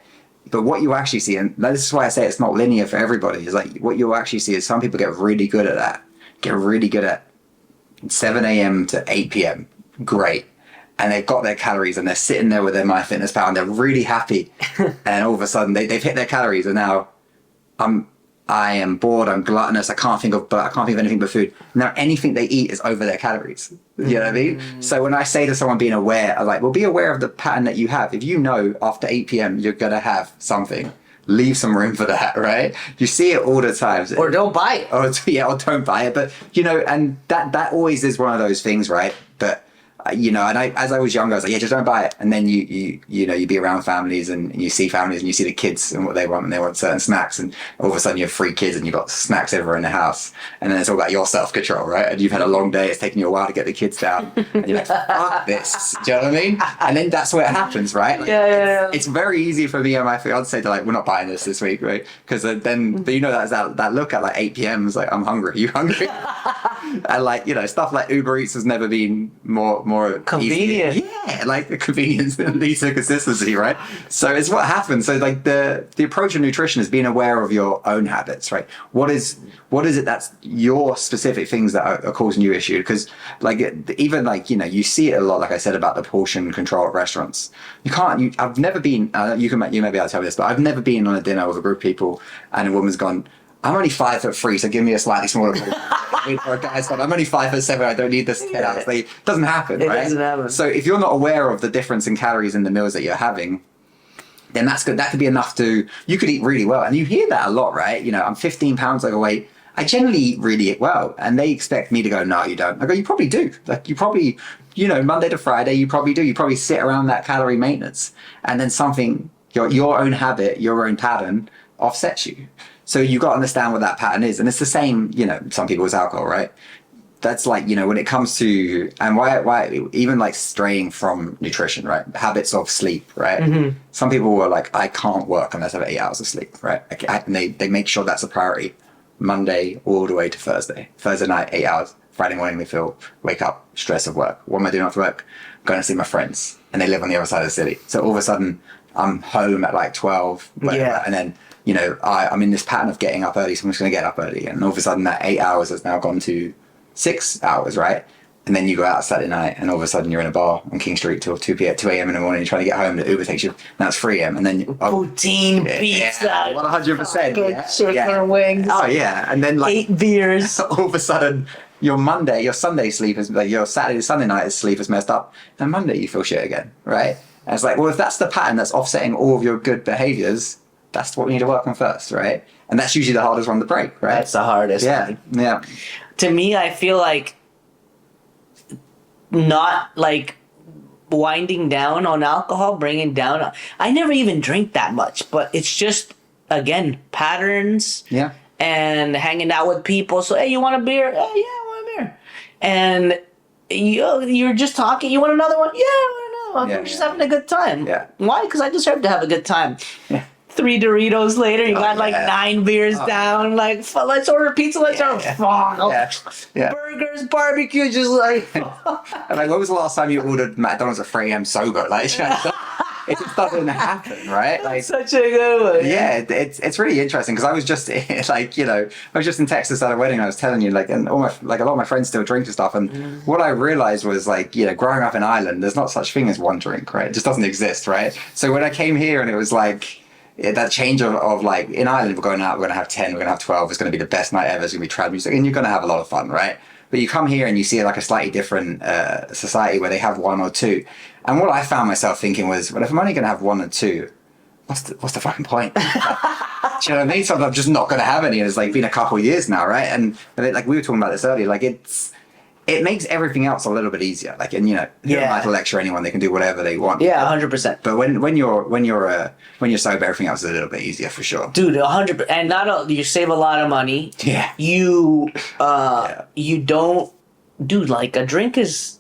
But what you actually see, and this is why I say it's not linear for everybody, is like what you'll actually see is some people get really good at that, get really good at 7 a.m. to 8 p.m. Great. And they've got their calories and they're sitting there with their MyFitnessPal and they're really happy. And all of a sudden they've hit their calories, and now I am bored, I'm gluttonous, I can't think of anything but food. Now anything they eat is over their calories. You know what I mean? So when I say to someone being aware, I'm like, well, be aware of the pattern that you have. If you know after 8 p.m. you're going to have something, leave some room for that, right? You see it all the time. Or don't buy it. Or don't buy it. But, and that always is one of those things, right? But, and as I was younger, I was like, yeah, just don't buy it. And then you be around families and you see families and you see the kids and what they want, and they want certain snacks, and all of a sudden you have 3 kids and you've got snacks everywhere in the house, and then it's all about your self-control, right? And you've had a long day, it's taken you a while to get the kids down, and you're like, fuck this, do you know what I mean? And then that's where it happens, right? Like, yeah. It's very easy for me and my fiance to like, we're not buying this week, right? Because then that's that look at like 8 p.m. is like, I'm hungry, are you hungry? And like, stuff like Uber Eats has never been more convenient. Easy. Yeah, like the convenience leads to consistency, right? So it's what happens. So like the approach of nutrition is being aware of your own habits, right? What is it that's your specific things that are causing you issue? Because like even like you see it a lot, like I said about the portion control at restaurants. I've never been. You may be able to tell me this, but I've never been on a dinner with a group of people and a woman's gone, I'm only 5'3", so give me a slightly smaller portion. Or a guy's gone, I'm only 5'7", I don't need this 10 hours. Like, it doesn't happen, right? It doesn't happen. So if you're not aware of the difference in calories in the meals that you're having, then that's good. That could be enough you could eat really well. And you hear that a lot, right? I'm 15 pounds overweight. I generally eat really well. And they expect me to go, no, you don't. I go, you probably do. Like you probably, Monday to Friday, you probably do. You probably sit around that calorie maintenance. And then something, your own habit, your own pattern offsets you. So you got to understand what that pattern is. And it's the same, some people with alcohol, right? That's like, when it comes to, and why even like straying from nutrition, right? Habits of sleep, right? Mm-hmm. Some people were like, I can't work unless I have 8 hours of sleep, right? And they make sure that's a priority. Monday all the way to Thursday. Thursday night, 8 hours. Friday morning, wake up, stress of work. What am I doing after work? I'm going to see my friends. And they live on the other side of the city. So all of a sudden, I'm home at like 12, whatever, yeah. And then, I'm in this pattern of getting up early, so I'm just going to get up early. And all of a sudden, that 8 hours has now gone to 6 hours, right? And then you go out Saturday night, and all of a sudden, you're in a bar on King Street till 2 a.m. in the morning. You're trying to get home, the Uber takes you, now it's 3 a.m. And then poutine pizza, 100%. chicken wings. Oh, yeah. And then, like, 8 beers. All of a sudden, your Sunday sleep is, like, your Sunday night sleep is messed up. And Monday, you feel shit again, right? And it's like, well, if that's the pattern that's offsetting all of your good behaviors, that's what we need to work on first, right? And that's usually the hardest one to break, right? That's the hardest one. Yeah. To me, I feel like not like winding down on alcohol, bringing down. I never even drink that much, but it's just, again, patterns. Yeah. And hanging out with people. So, hey, you want a beer? Oh, yeah, I want a beer. And you're just talking. You want another one? Yeah, I want another one. We're just having a good time. Yeah. Why? Because I deserve to have a good time. Yeah. 3 Doritos later, you got like 9 beers down. Like, let's order pizza. Let's order burgers, barbecue. Just like. And like, when was the last time you ordered McDonald's at 3 a.m. sober? Like, it just doesn't happen, right? Like, such a good one. Yeah, it's really interesting because I was just like, I was just in Texas at a wedding. And I was telling you, like, and a lot of my friends still drink and stuff. And what I realized was, like, growing up in Ireland, there's not such thing as one drink, right? It just doesn't exist, right? So when I came here and it was like. That change of like, in Ireland, we're going out, we're going to have 10, we're going to have 12, it's going to be the best night ever, it's going to be trad music, and you're going to have a lot of fun, right? But you come here and you see like a slightly different society where they have 1 or 2. And what I found myself thinking was, well, if I'm only going to have 1 or 2, what's the fucking point? Do you know what I mean? So I'm just not going to have any, and it's like been a couple of years now, right? And like we were talking about this earlier, like it makes everything else a little bit easier. Like, and you don't have to lecture anyone; they can do whatever they want. Yeah, 100%. But when you're sober, everything else is a little bit easier for sure. Dude, 100%. And you save a lot of money. Yeah. You don't, dude. Like a drink is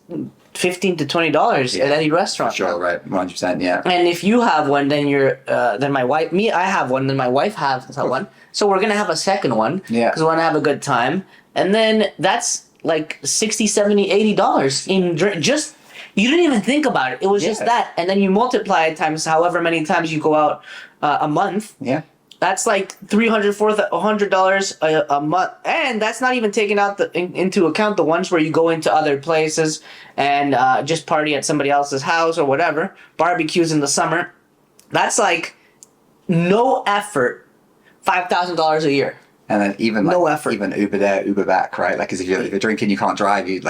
$15 to $20 at any restaurant. Sure, right, 100%. Yeah. And if you have one, then then my wife, I have one, then my wife has one. So we're gonna have a second one. Yeah. Because we want to have a good time, and then that's like $60, $70, $80 in drink. Just you didn't even think about it. It was just that, and then you multiply it times however many times you go out a month. Yeah. That's like $300, $400 a month, and that's not even taking out into account the ones where you go into other places and just party at somebody else's house or whatever. Barbecues in the summer. That's like no effort, $5,000 a year. And then even no effort. Even Uber there, Uber back, right? Like, 'cause if you're drinking, you can't drive. You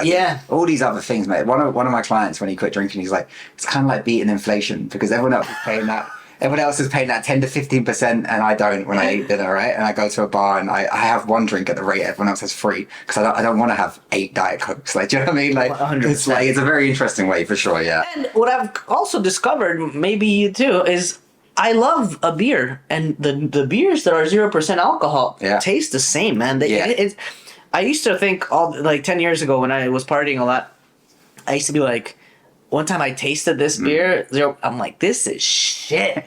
all these other things, mate. One of my clients, when he quit drinking, he's like, it's kind of like beating inflation because everyone else is paying that. Everyone else is paying that 10 to 15%, and I don't when I eat dinner, right? And I go to a bar and I have one drink at the rate everyone else has free because I don't want to have 8 Diet Cokes. Like, do you know what I mean? Like, 100%. it's a very interesting way for sure. Yeah. And what I've also discovered, maybe you too, is I love a beer, and the beers that are 0% alcohol taste the same, man. I used to think 10 years ago when I was partying a lot, I used to be like, one time I tasted this beer, I'm like, this is shit.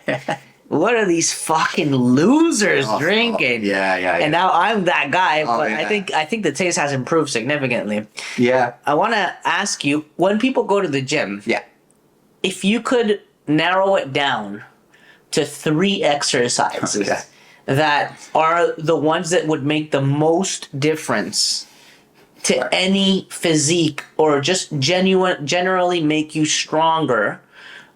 What are these fucking losers drinking? Yeah. And now I'm that guy, but I think the taste has improved significantly. Yeah. I want to ask you, when people go to the gym, if you could narrow it down to 3 exercises that are the ones that would make the most difference to any physique or just generally make you stronger,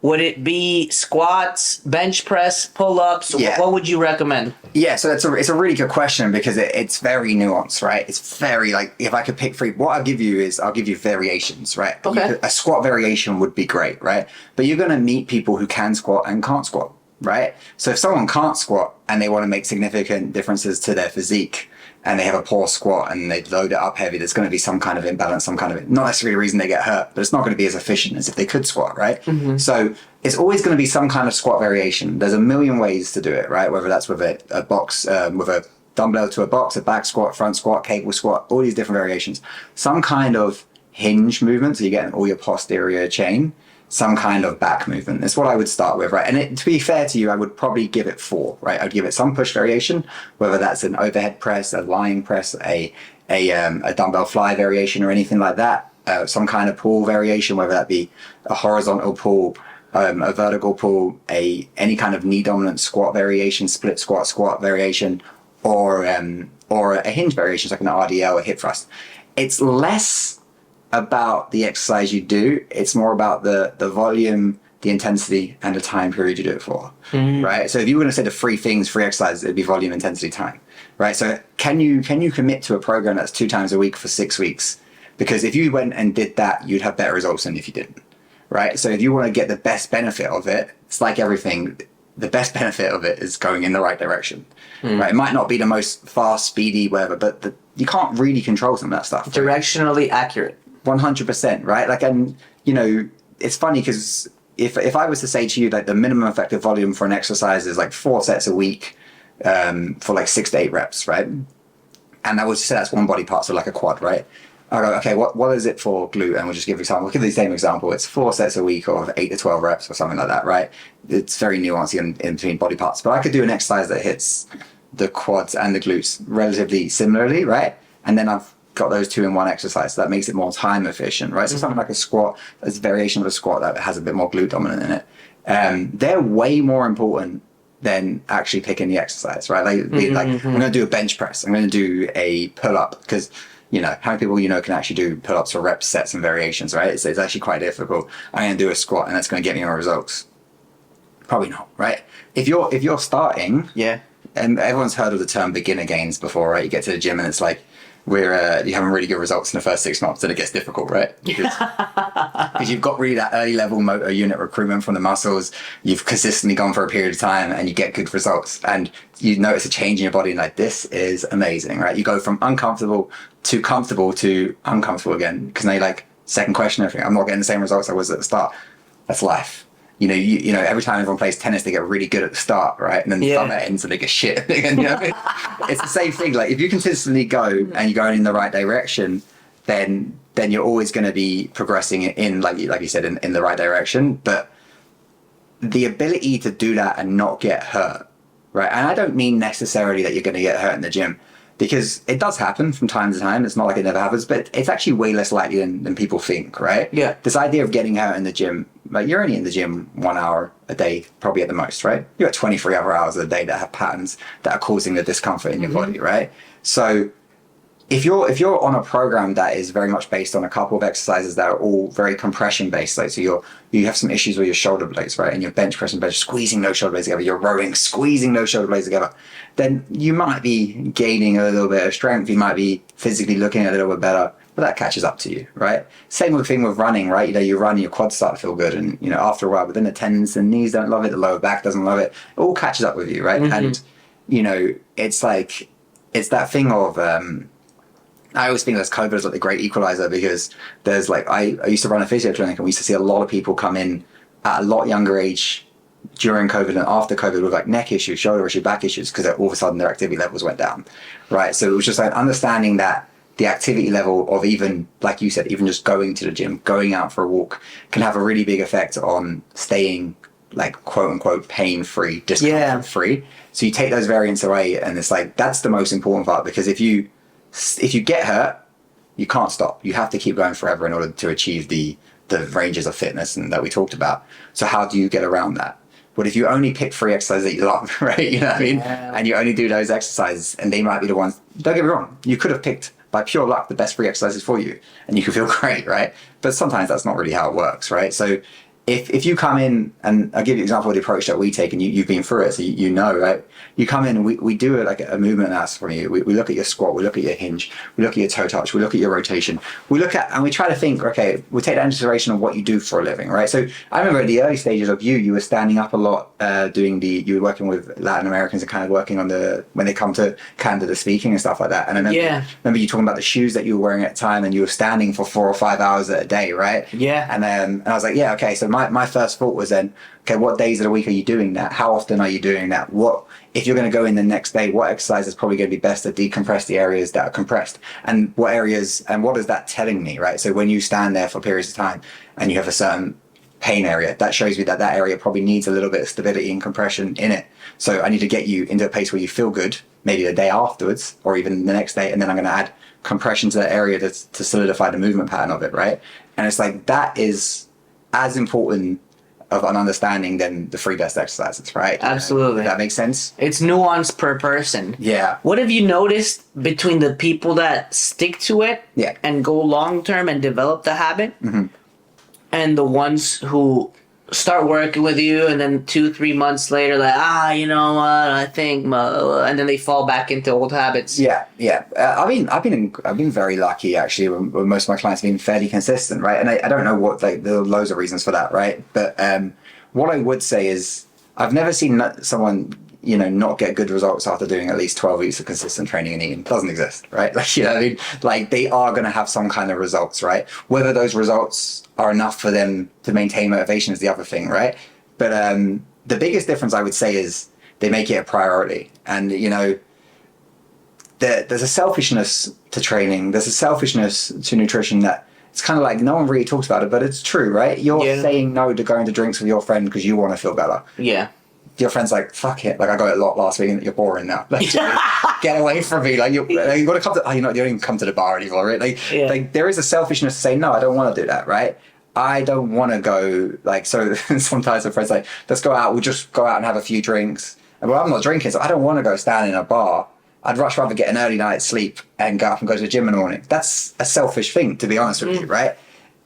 would it be squats, bench press, pull-ups? What would you recommend? Yeah, so it's a really good question because it's very nuanced, right? It's very if I could pick 3, what I'll give you variations, right? Okay. A squat variation would be great, right? But you're going to meet people who can squat and can't squat, right? So if someone can't squat and they want to make significant differences to their physique, and they have a poor squat and they load it up heavy, there's going to be some kind of imbalance, not necessarily the reason they get hurt, but it's not going to be as efficient as if they could squat, right? Mm-hmm. So it's always going to be some kind of squat variation. There's a million ways to do it, right? Whether that's with a box, with a dumbbell to a box, a back squat, front squat, cable squat, all these different variations. Some kind of hinge movement, so you're getting all your posterior chain, some kind of back movement. That's what I would start with, right? And to be fair to you, I would probably give it 4, right? I'd give it some push variation, whether that's an overhead press, a lying press, a dumbbell fly variation or anything like that. Some kind of pull variation, whether that be a horizontal pull, a vertical pull, any kind of knee dominant squat variation, split squat variation, or a hinge variation, like an RDL, a hip thrust. It's less about the exercise you do, it's more about the volume, the intensity, and the time period you do it for, right? So if you were going to say the 3 exercises, it'd be volume, intensity, time, right? So can you commit to a program that's 2 times a week for 6 weeks? Because if you went and did that, you'd have better results than if you didn't, right? So if you want to get the best benefit of it, it's like everything, the best benefit of it is going in the right direction, right? It might not be the most fast, speedy, whatever, but you can't really control some of that stuff. Directionally accurate. 100%, right? Like, and it's funny because if I was to say to you like the minimum effective volume for an exercise is like 4 sets a week for like 6 to 8 reps, right? And I would say that's one body part, so like a quad, right? I go, okay, what is it for glute? And we'll just give example. We'll give the same example. It's 4 sets a week of 8 to 12 reps or something like that, right? It's very nuanced in between body parts, but I could do an exercise that hits the quads and the glutes relatively similarly, right? And then I've got those 2 in one exercise, so that makes it more time efficient, right? So something like a squat, there's a variation of a squat that has a bit more glute dominant in it. They're way more important than actually picking the exercise, right? Like I'm going to do a bench press, I'm going to do a pull up, because how many people can actually do pull ups for reps, sets, and variations, right? It's actually quite difficult. I'm going to do a squat, and that's going to get me more results. Probably not, right? If you're starting, and everyone's heard of the term beginner gains before, right? You get to the gym and it's like, you're having really good results in the first 6 months, then it gets difficult, right? Because you've got really that early level motor unit recruitment from the muscles, you've consistently gone for a period of time, and you get good results, and you notice a change in your body, and like, this is amazing, right? You go from uncomfortable, too comfortable to uncomfortable again, because now you're like second question everything. I'm not getting the same results I was at the start. That's life. You know, every time everyone plays tennis, they get really good at the start, right? And then the summer ends and they get shit. And, you know, it's the same thing. Like if you consistently go and you're going in the right direction, then you're always going to be progressing in like you said, in the right direction. But the ability to do that and not get hurt, right? And I don't mean necessarily that you're going to get hurt in the gym, because it does happen from time to time. It's not like it never happens, but it's actually way less likely than people think, right? Yeah. This idea of getting hurt in the gym, like you're only in the gym 1 hour a day, probably at the most, right? You got 23 other hours a day that have patterns that are causing the discomfort in your body, right? So if you're on a program that is very much based on a couple of exercises that are all very compression based, like so you have some issues with your shoulder blades, right? And you're bench pressing, bench squeezing those shoulder blades together, you're rowing, squeezing those shoulder blades together, then you might be gaining a little bit of strength, you might be physically looking a little bit better, but that catches up to you, right? Same thing with running, right? You know, you run, your quads start to feel good, and you know, after a while, but then the tendons and knees don't love it, the lower back doesn't love it, it all catches up with you, right? And you know, it's that thing of I always think that COVID is like the great equalizer, because there's like, I used to run a physio clinic, and we used to see a lot of people come in at a lot younger age during COVID and after COVID with like neck issues, shoulder issues, back issues, because all of a sudden their activity levels went down, right? So it was just like understanding that the activity level of, even like you said, even just going to the gym, going out for a walk, can have a really big effect on staying like quote unquote pain-free, discomfort-free. So you take those variants away, and it's like, that's the most important part, because if you get hurt, you can't stop. You have to keep going forever in order to achieve the ranges of fitness and that we talked about. So how do you get around that? But if you only pick 3 exercises that you love, right? You know what I mean? And you only do those exercises, and they might be the ones, don't get me wrong, you could have picked by pure luck the best 3 exercises for you, and you could feel great, right? But sometimes that's not really how it works, right? So if you come in, and I'll give you an example of the approach that we take, and you've been through it, so you know, right? You come in, and we do it like a movement analysis from you. We look at your squat, we look at your hinge, we look at your toe touch, we look at your rotation. We look at, and we try to think, okay, we take that into consideration of what you do for a living, right? So I remember at the early stages of you were standing up a lot, you were working with Latin Americans and kind of working on when they come to Canada speaking and stuff like that. And I remember you talking about the shoes that you were wearing at the time, and you were standing for 4 or 5 hours a day, right? Yeah. And I was like, yeah, okay, so my first thought was then, okay, what days of the week are you doing that? How often are you doing that? What, if you're going to go in the next day, what exercise is probably going to be best to decompress the areas that are compressed? And what areas, and what is that telling me, right? So when you stand there for periods of time and you have a certain pain area, that shows me that area probably needs a little bit of stability and compression in it. So I need to get you into a place where you feel good, maybe the day afterwards, or even the next day, and then I'm going to add compression to that area to solidify the movement pattern of it, right? And it's like, that is as important of an understanding than the 3 best exercises, right? Absolutely. Does that make sense? It's nuance per person. Yeah. What have you noticed between the people that stick to it and go long term and develop the habit, and the ones who start working with you and then 2-3 months later, like, you know what, I think, and then they fall back into old habits? Yeah. I've been very lucky actually. When most of my clients have been fairly consistent, right? And I don't know what, like, there are loads of reasons for that, right? But what I would say is, I've never seen someone, you know, not get good results after doing at least 12 weeks of consistent training and eating. It doesn't exist, right? Like, you know what I mean? Like, they are going to have some kind of results, right? Whether those results are enough for them to maintain motivation is the other thing, right? But the biggest difference I would say is they make it a priority. And, you know, there's a selfishness to training. There's a selfishness to nutrition that it's kind of like no one really talks about it, but it's true, right? You're saying no to going to drinks with your friend because you want to feel better. Yeah. Your friend's like, fuck it. Like, I got a lot last week and you're boring now. Like, get away from me. Like, you got to come to, you don't even come to the bar anymore, right? Like, there is a selfishness to say, no, I don't want to do that, right? I don't want to go, like, so sometimes a friend's like, let's go out. We'll just go out and have a few drinks. And well, I'm not drinking, so I don't want to go stand in a bar. I'd much rather get an early night's sleep and go up and go to the gym in the morning. That's a selfish thing, to be honest with you, right?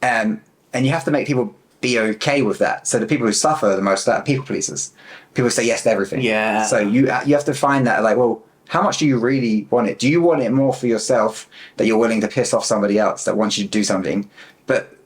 And you have to make people be okay with that. So the people who suffer the most are people pleasers. People say yes to everything. Yeah. So you have to find that, like, well, how much do you really want it? Do you want it more for yourself, that you're willing to piss off somebody else that wants you to do something? But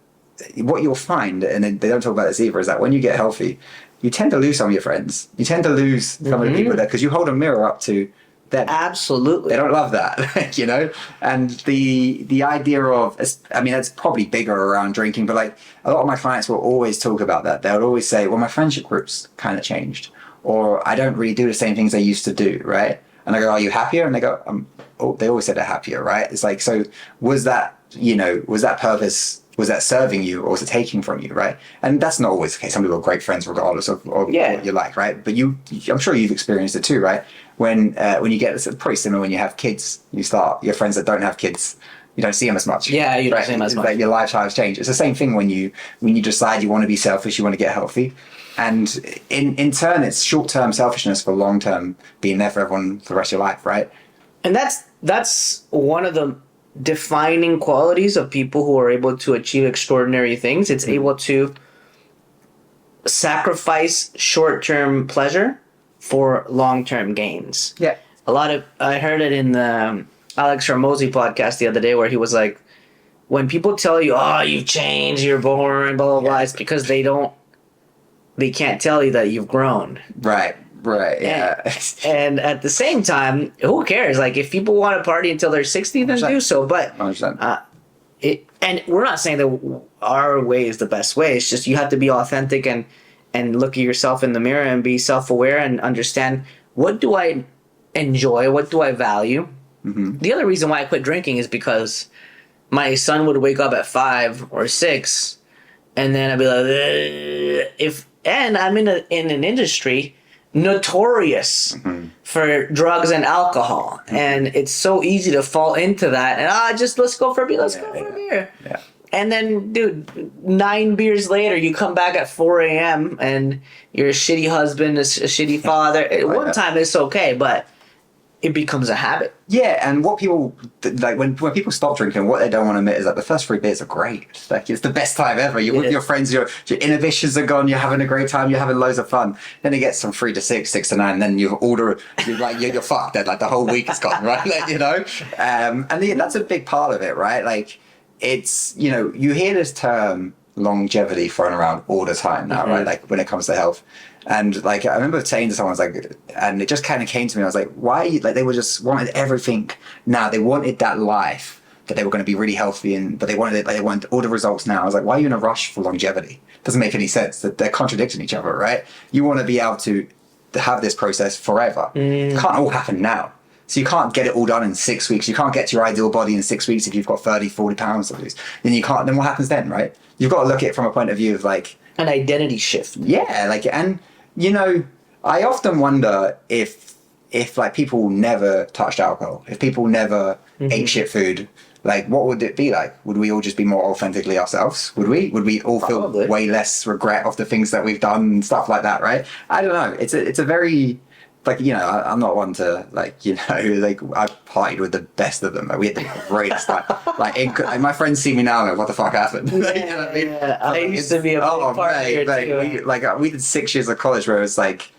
what you'll find, and they don't talk about this either, is that when you get healthy, you tend to lose some of your friends. You tend to lose some of the people there, because you hold a mirror up to them. Absolutely. They don't love that, you know? And the idea of, I mean, it's probably bigger around drinking, but like a lot of my clients will always talk about that. They would always say, well, my friendship groups kind of changed, or I don't really do the same things I used to do, right? And I go, are you happier? And they go, they always say they're happier, right? It's like, so was that, you know, was that purpose, was that serving you or was it taking from you, right? And that's not always the case. Some people are great friends regardless of what you like, right? But I'm sure you've experienced it too, right? When you get, it's pretty similar when you have kids, your friends that don't have kids, you don't see them as much. Yeah, you don't see them as much. Like your lifestyles change. It's the same thing when you decide you want to be selfish, you want to get healthy. And in turn, it's short-term selfishness for long-term being there for everyone for the rest of your life, right? And that's one of the defining qualities of people who are able to achieve extraordinary things. It's able to sacrifice short-term pleasure for long-term gains. Yeah. I heard it in the Alex Ramosi podcast the other day where he was like, when people tell you, oh, you've changed, you're boring, blah, blah, blah, it's because they can't tell you that you've grown. Right, yeah. And at the same time, who cares? Like, if people want to party until they're 60, then 100%. Do so. But and we're not saying that our way is the best way. It's just you have to be authentic and look at yourself in the mirror and be self-aware and understand, what do I enjoy? What do I value? Mm-hmm. The other reason why I quit drinking is because my son would wake up at 5 or 6, and then I'd be like, and I'm in an industry notorious for drugs and alcohol, and it's so easy to fall into that. And let's go for a beer. Let's go for a beer. Yeah. And then, dude, 9 beers later, you come back at 4 a.m. and you're a shitty husband, a shitty father. One time it's okay, but it becomes a habit. Yeah, and what people like when people stop drinking, what they don't want to admit is that the first 3 beers are great. It's the best time ever. You're with your friends, your inhibitions are gone, you're having a great time, you're having loads of fun. Then it gets from 3 to 6, 6 to 9, and then you're fucked. Then like the whole week is gone, right? Like, you know, and that's a big part of it, right? Like, it's, you know, you hear this term longevity thrown around all the time now, right? Like when it comes to health. And like, I remember saying to someone, I was like, and it just kind of came to me, I was like, why? Like, they were just wanted everything now. They wanted that life that they were going to be really healthy in, but they wanted it, like, they wanted all the results now. I was like, why are you in a rush for longevity? Doesn't make any sense. That they're contradicting each other, right? You want to be able to have this process forever. It can't all happen now. So you can't get it all done in 6 weeks. You can't get to your ideal body in 6 weeks if you've got 30, 40 pounds to lose. Then what happens then, right? You've got to look at it from a point of view of like... an identity shift. Yeah, like, and, you know, I often wonder if like people never touched alcohol, if people never ate shit food, like what would it be like? Would we all just be more authentically ourselves? Would we all feel way less regret of the things that we've done and stuff like that, right? I don't know. It's a very... like, you know, I'm not one to, like, you know, like, I've partied with the best of them. Like, we had the greatest time. Like, my friends see me now and like, what the fuck happened? Like, you know what I mean? Yeah, I used to be a big partier too. We did 6 years of college where it was like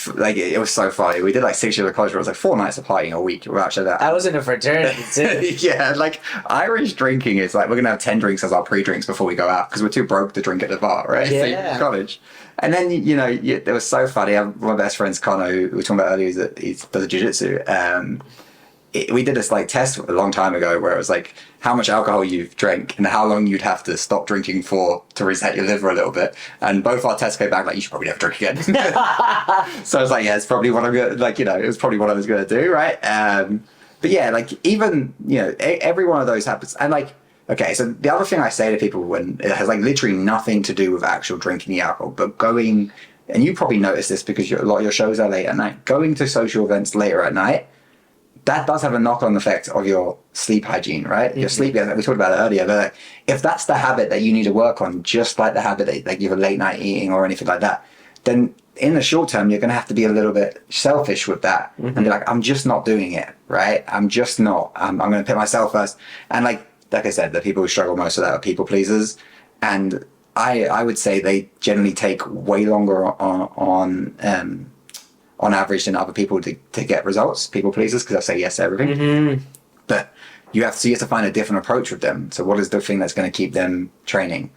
it was so funny. We did like 6 years of college where it was like 4 nights of partying a week. I was in a fraternity too. Yeah, like Irish drinking is like, we're going to have 10 drinks as our pre-drinks before we go out because we're too broke to drink at the bar, right? Yeah. So college. And then, you know, it was so funny. One of my best friends, Connor, who we were talking about earlier, he does jiu-jitsu. We did this like test a long time ago where it was like how much alcohol you've drank and how long you'd have to stop drinking for to reset your liver a little bit. And both our tests came back like, you should probably never drink again. So I was like, yeah, it's probably what I'm going to, like, you know, it was probably what I was going to do, right? But yeah, like even, you know, every one of those happens. And like, okay, so the other thing I say to people when it has like literally nothing to do with actual drinking the alcohol, but going, and you probably notice this because a lot of your shows are late at night, going to social events later at night, that does have a knock-on effect of your sleep hygiene, right? Your sleep, we talked about it earlier, but like, if that's the habit that you need to work on, just like the habit that like you have late night eating or anything like that, then in the short term, you're going to have to be a little bit selfish with that and be like, I'm just not doing it, right? I'm just not. I'm going to put myself first. And like I said, the people who struggle most with that are people pleasers. And I would say they generally take way longer on average than other people to get results, people pleasers, because they'll say yes to everything. But you have to find a different approach with them. So what is the thing that's going to keep them training?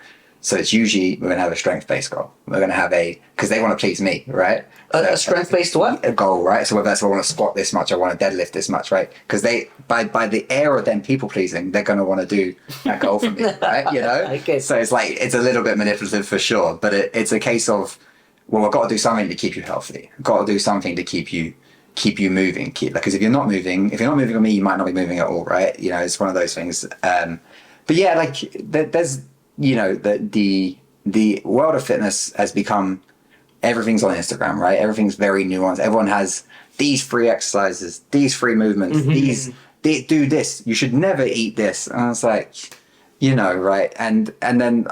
So it's usually we're going to have a strength-based goal. We're going to have because they want to please me, right? A strength-based what? A goal, right? So whether that's I want to squat this much, I want to deadlift this much, right? Because by the air of them people pleasing, they're going to want to do that goal for me, right? You know? Okay. So it's like, it's a little bit manipulative for sure, but it's a case of, well, I've got to do something to keep you healthy. I've got to do something to keep you moving. Because if you're not moving with me, you might not be moving at all, right? You know, it's one of those things. But yeah, like there's, you know, the world of fitness has become, everything's on Instagram, right? Everything's very nuanced. Everyone has these free exercises, these free movements, do this. You should never eat this. And I was like, you know, right? And then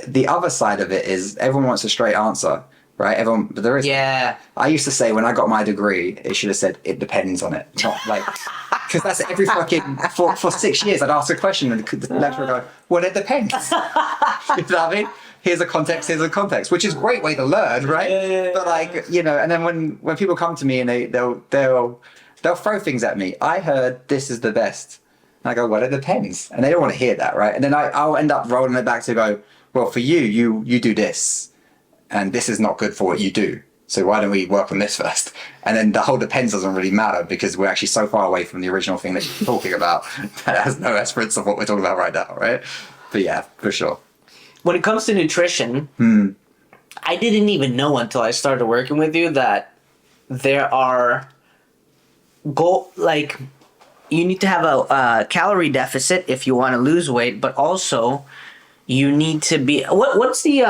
the other side of it is everyone wants a straight answer, right? But there is. Yeah. I used to say when I got my degree, it should have said it depends on it, not like. Because that's every fucking for 6 years I'd ask a question and the lecturer would go, well, it depends. You know what I mean? Here's a context, which is a great way to learn, right? Yeah. But like, you know, and then when people come to me and they'll throw things at me. I heard this is the best. And I go, well, it depends. And they don't want to hear that, right? And then I'll end up rolling it back to go, well, for you do this. And this is not good for what you do. So why don't we work on this first? And then the whole depends doesn't really matter because we're actually so far away from the original thing that you're talking about that has no essence of what we're talking about right now, right? But yeah, for sure. When it comes to nutrition, I didn't even know until I started working with you that there are you need to have a calorie deficit if you want to lose weight, but also you need to be what's the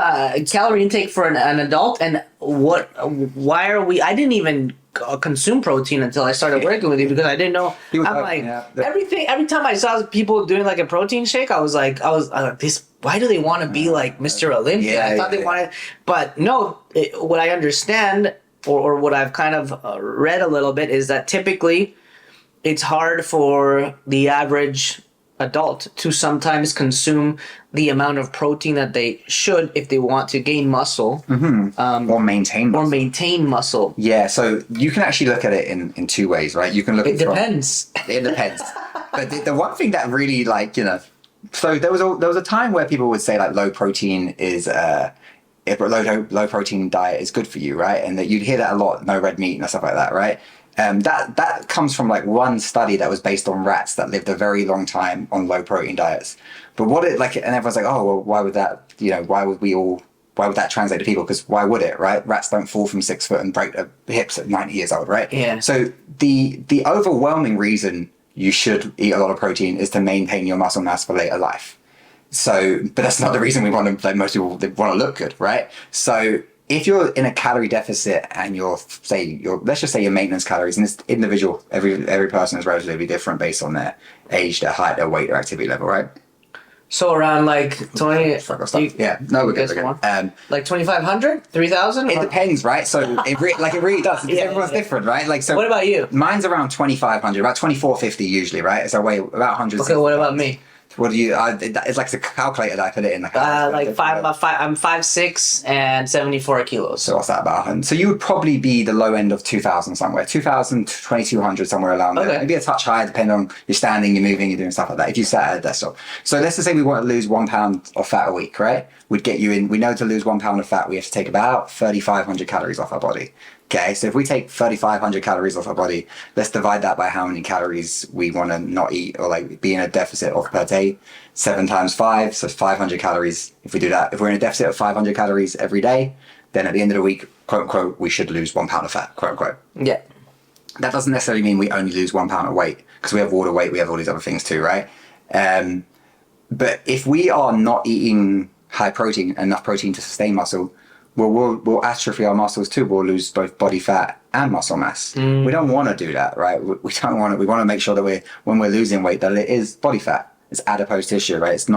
calorie intake for an adult, and why are we? I didn't even consume protein until I started working with you because I didn't know. Every time I saw people doing like a protein shake, I was like this. Why do they want to be like Mr. Olympia? Yeah, I thought they wanted, but no. What I understand or what I've kind of read a little bit is that typically it's hard for the average adult to sometimes consume the amount of protein that they should if they want to gain muscle or maintain muscle. Yeah, so you can actually look at it in two ways, right? You can look it depends. It depends. But the one thing that really, like, you know, so there was a time where people would say like low protein is low protein diet is good for you, right? And that you'd hear that a lot, no red meat and stuff like that, right? That comes from like one study that was based on rats that lived a very long time on low protein diets. But and everyone's like, oh, well, why would that, you know, why would that translate to people? Because why would it, right? Rats don't fall from 6 foot and break their hips at 90 years old, right? Yeah. So the overwhelming reason you should eat a lot of protein is to maintain your muscle mass for later life. So, but that's not the reason we want to, like most people, they want to look good, right? So if you're in a calorie deficit and let's just say your maintenance calories, and it's individual, every person is relatively different based on their age, their height, their weight, their activity level, right? So around like 20, yeah, no, we're good. Like 2,500, 3,000? It depends, right? So it really does. Everyone's different, right? Like, so what about you? Mine's around 2,500, about 2,450 usually, right? So I weigh about 100. Okay, what about me? What do you? It's like a calculator that I put it in. I'm 5'6" and 74 kilos. So what's that about? So you would probably be the low end of 2,000 somewhere, 2,000 to 2,200 somewhere around there. Maybe a touch higher depending on you're standing, you're moving, you're doing stuff like that. If you sat at a desktop. So let's just say we want to lose 1 pound of fat a week, right? We'd get you in. We know to lose 1 pound of fat, we have to take about 3,500 calories off our body. Okay, so if we take 3,500 calories off our body, let's divide that by how many calories we want to not eat or like be in a deficit of per day. 7 times 5, so 500 calories. If we do that, if we're in a deficit of 500 calories every day, then at the end of the week, quote unquote, we should lose 1 pound of fat, quote unquote. Yeah. That doesn't necessarily mean we only lose 1 pound of weight because we have water weight, we have all these other things too, right? But if we are not eating high protein, enough protein to sustain muscle, we'll atrophy our muscles too. We'll lose both body fat and muscle mass. We don't want to do that, right? We don't want to. We want to make sure that when we're losing weight, that it is body fat. It's adipose tissue, right? It's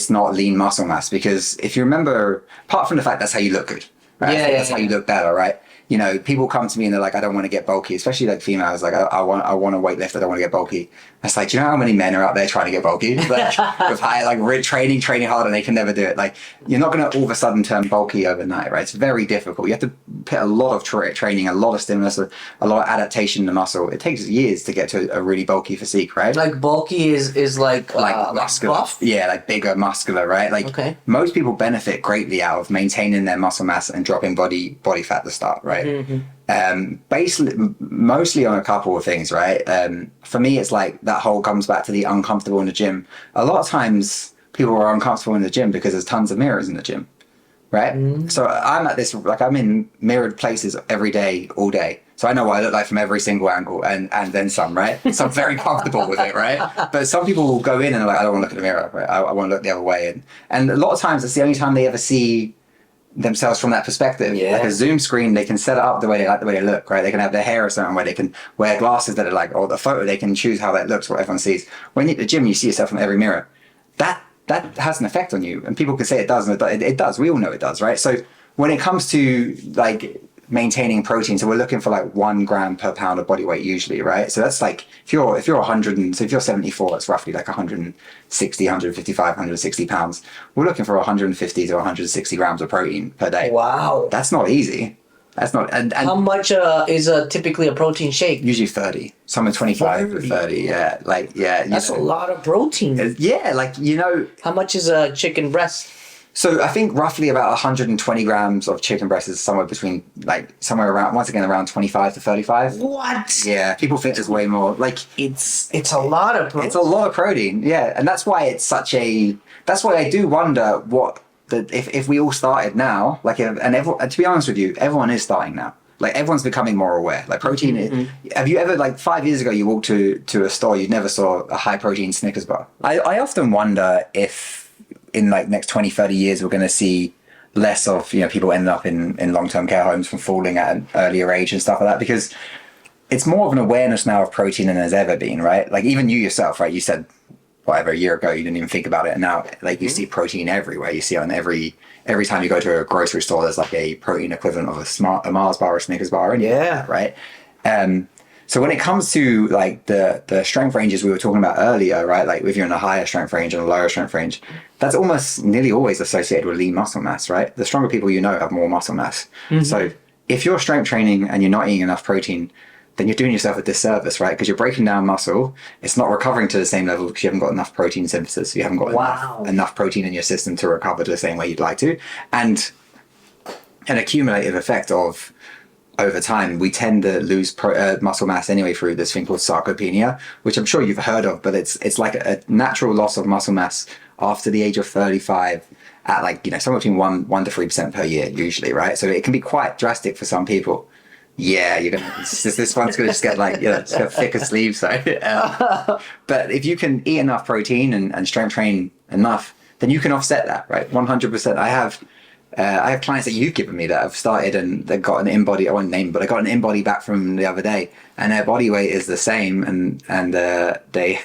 not lean muscle mass. Because if you remember, apart from the fact that's how you look good, right? Yeah, that's how you look better, right? you know, people come to me and they're like, I don't want to get bulky, especially like females. Like, I want to weight lift. I don't want to get bulky. It's like, do you know how many men are out there trying to get bulky? Like, with high, like training hard, and they can never do it. Like, you're not going to all of a sudden turn bulky overnight, right? It's very difficult. You have to put a lot of training, a lot of stimulus, a lot of adaptation in the muscle. It takes years to get to a really bulky physique, right? Like bulky is like muscular. buff? Yeah, like bigger, muscular, right? Like most people benefit greatly out of maintaining their muscle mass and dropping body fat to start, right? Basically, mostly on a couple of things, right? For me, it's like that whole comes back to the uncomfortable in the gym. A lot of times people are uncomfortable in the gym because there's tons of mirrors in the gym, right? So I'm at this, like, I'm in mirrored places every day, all day. So I know what I look like from every single angle and then some, right? So I'm very comfortable with it, right? But some people will go in and they're like, I don't want to look at the mirror, right? I want to look the other way. And a lot of times it's the only time they ever see themselves from that perspective. Like a Zoom screen, they can set it up the way they like, the way they look, right? They can have their hair a certain way, they can wear glasses that are like, or the photo, they can choose how that looks, what everyone sees. When you're at the gym, you see yourself from every mirror. That has an effect on you. And people can say it doesn't, it does. We all know it does, right? So when it comes to like maintaining protein, so we're looking for like 1 gram per pound of body weight usually, right? So that's like, if you're 100 and, so if you're 74, it's roughly like 160, 155, 160 pounds. We're looking for 150 to 160 grams of protein per day. Wow. That's not easy. That's not, and how much is typically a protein shake? Usually 30, somewhere 25 to 30. Yeah. Like, yeah. That's a lot of protein. Yeah. Like, you know, how much is a chicken breast? So I think roughly about 120 grams of chicken breast is somewhere between, like, somewhere around, once again, around 25 to 35. What? Yeah, people think there's way more. Like, it's a lot of protein. It's a lot of protein, yeah. And that's why it's such a, that's why I do wonder what, if we all started now, like, and to be honest with you, everyone is starting now. Like, everyone's becoming more aware. Like, protein, have you ever, like, 5 years ago, you walked to a store, you never saw a high protein Snickers bar. I often wonder if, in like next 20, 30 years, we're going to see less of, you know, people ending up in long-term care homes from falling at an earlier age and stuff like that, because it's more of an awareness now of protein than there's ever been, right? Like, even you yourself, right? You said, whatever, a year ago, you didn't even think about it. And now, like, you see protein everywhere. You see it on every time you go to a grocery store, there's like a protein equivalent of a Mars bar or a Snickers bar. And right? So when it comes to like the strength ranges we were talking about earlier, right? Like if you're in a higher strength range and a lower strength range, that's almost nearly always associated with lean muscle mass, right? The stronger people you know have more muscle mass. So if you're strength training and you're not eating enough protein, then you're doing yourself a disservice, right? Because you're breaking down muscle. It's not recovering to the same level because you haven't got enough protein synthesis. You haven't got enough protein in your system to recover to the same way you'd like to. And an accumulative effect of, over time, we tend to lose muscle mass anyway through this thing called sarcopenia, which I'm sure you've heard of, but it's like a natural loss of muscle mass after the age of 35 at, like, you know, somewhere between 1 to 3% per year usually, right? So it can be quite drastic for some people. Yeah, you're gonna. This one's gonna just get like, you know, just got thicker sleeves. So, but if you can eat enough protein and strength train enough, then you can offset that, right? 100%. I have clients that you've given me that have started and they've got an in-body, I won't name, but I got an in-body back from the other day, and their body weight is the same, and they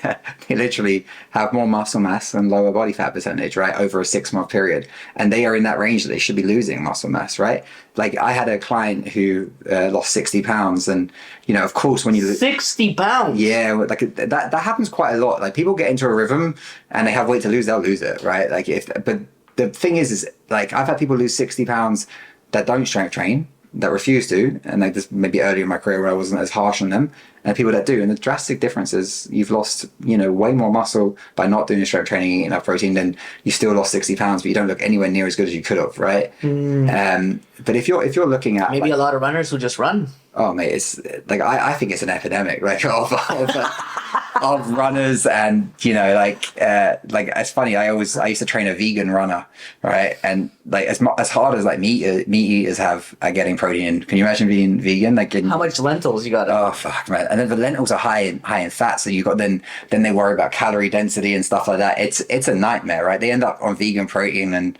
literally have more muscle mass and lower body fat percentage, right, over a 6-month period, and they are in that range that they should be losing muscle mass, right? Like, I had a client who lost 60 pounds, and, you know, of course, when you 60 pounds, yeah, like that happens quite a lot. Like, people get into a rhythm and they have weight to lose, they'll lose it, right? Like, but the thing is like, I've had people lose 60 pounds that don't strength train, that refuse to, and like this maybe earlier in my career where I wasn't as harsh on them, and people that do, and the drastic difference is you've lost, you know, way more muscle by not doing strength training, eating enough protein, than you still lost 60 pounds, but you don't look anywhere near as good as you could have, right? But if you're looking at maybe like, a lot of runners who just run. Oh mate, it's like I think it's an epidemic, like of runners, and, you know, like it's funny. I used to train a vegan runner, right? And like as hard as like meat eaters have at getting protein, can you imagine being vegan? Like, how much lentils you got? Oh fuck, man! And then the lentils are high in fat, so you got then they worry about calorie density and stuff like that. It's a nightmare, right? They end up on vegan protein, and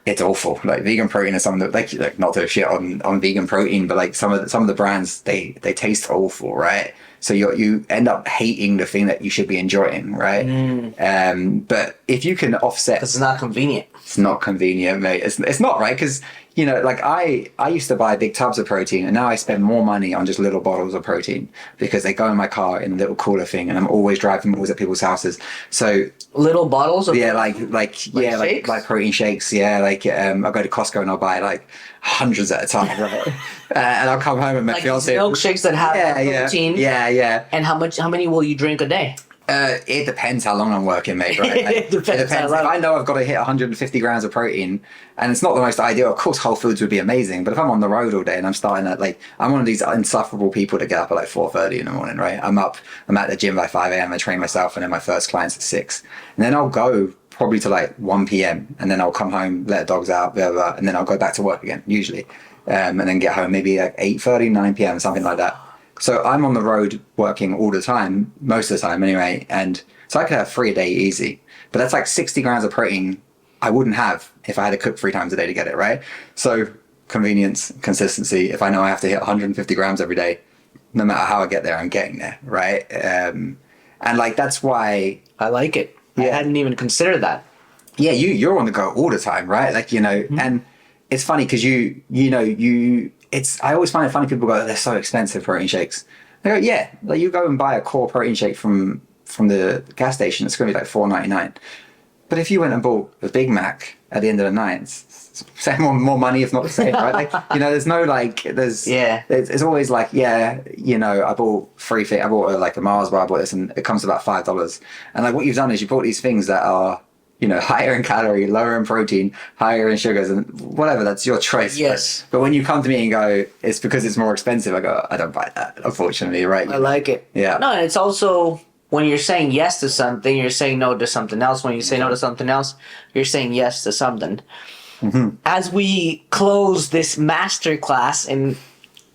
it's awful. Like vegan protein is some of the, like not to shit on vegan protein, but like some of the brands they taste awful, right? So you end up hating the thing that you should be enjoying, right? But if you can offset, It's not convenient. it's not convenient, mate. It's not, right? Because you know, like I used to buy big tubs of protein, and now I spend more money on just little bottles of protein because they go in my car in a little cooler thing, and I'm always driving always at people's houses. So Little bottles of like shakes? like protein shakes. Yeah, like I'll go to Costco and I'll buy like hundreds at a time, right? And I'll come home and my like fiance milkshakes that have protein. Yeah. And how many will you drink a day? It depends how long I'm working, mate. Right? Like, It depends how long. If I know I've got to hit 150 grams of protein, and it's not the most ideal. Of course, Whole Foods would be amazing, but if I'm on the road all day and I'm starting at I'm one of these insufferable people to get up at like 4:30 in the morning, right? I'm at the gym by 5 a.m. I train myself, and then my first client's at 6, and then I'll go probably to like 1 p.m. and then I'll come home, let the dogs out, blah, blah, and then I'll go back to work again usually, and then get home maybe like 8:30, 9 p.m. something like that. So I'm on the road working all the time, most of the time anyway, and so I could have 3 a day easy. But that's like 60 grams of protein I wouldn't have if I had to cook 3 times a day to get it, right? So convenience, consistency. If I know I have to hit 150 grams every day, no matter how I get there, I'm getting there, right? And like that's why I like it. I hadn't even considered that. Yeah, you're on the go all the time, right? Like, you know, and it's funny because I always find it funny people go, they're so expensive, protein shakes. They go, yeah, like you go and buy a core protein shake from the gas station, it's going to be like $4.99. But if you went and bought a Big Mac at the end of the night, it's same more money, if not the same, right? Like, you know, there's no like, it's always like, yeah, you know, I bought 3 things, I bought like a Mars bar, I bought this, and it comes to about $5. And like what you've done is you bought these things that are, you know, higher in calorie, lower in protein, higher in sugars, and whatever, that's your choice. Yes. But when you come to me and go, it's because it's more expensive, I go, I don't buy that, unfortunately, right? I like it. Yeah. No, and it's also when you're saying yes to something, you're saying no to something else. When you say no to something else, you're saying yes to something. Mm-hmm. As we close this masterclass in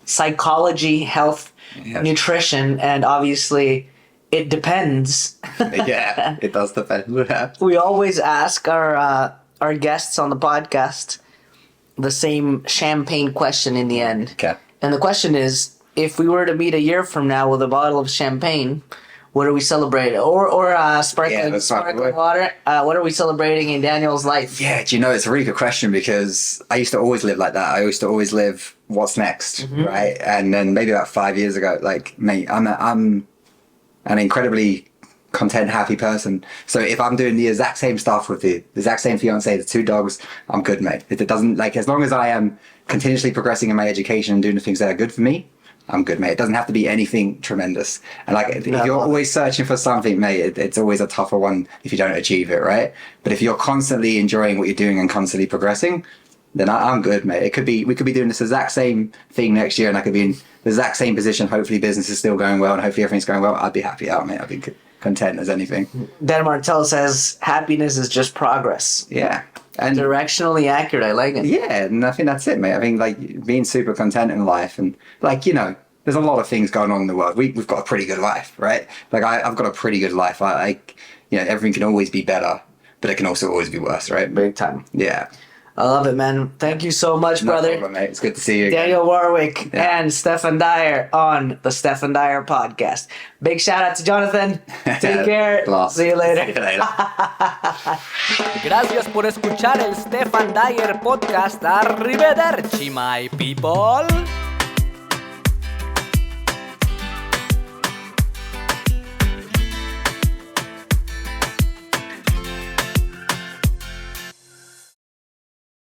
psychology, health, nutrition, and obviously it depends. Yeah, it does depend. We always ask our guests on the podcast the same champagne question in the end. Okay. And the question is, if we were to meet a year from now with a bottle of champagne, what are we celebrating? Or sparkling water? What are we celebrating in Daniel's life? Yeah, do you know, it's a really good question because I used to always live like that. I used to always live what's next, right? And then maybe about 5 years ago, like, mate, I'm an incredibly content, happy person. So if I'm doing the exact same stuff with the exact same fiance, the 2 dogs, I'm good, mate. It doesn't, like, as long as I am continuously progressing in my education and doing the things that are good for me, I'm good, mate. It doesn't have to be anything tremendous. And like, if you're always searching for something, mate, it's always a tougher one if you don't achieve it, right? But if you're constantly enjoying what you're doing and constantly progressing, then I'm good, mate. We could be doing this exact same thing next year, and I could be in the exact same position. Hopefully business is still going well, and hopefully everything's going well. I'd be happy out, mate. I'd be content as anything. Dan Martell says happiness is just progress. Yeah. And directionally accurate. I like it. Yeah, and I think that's it, mate. I think like being super content in life, and like, you know, there's a lot of things going on in the world. We've got a pretty good life, right? Like I've got a pretty good life. You know, everything can always be better, but it can also always be worse, right? Big time. Yeah. I love it, man. Thank you so much, brother. No problem, mate. It's good to see you again. Daniel Warwick and Stephan Dyer on the Stephan Dyer Podcast. Big shout out to Jonathan. Take care. See you later. See you later. Gracias por escuchar el Stephan Dyer Podcast. Arrivederci, my people.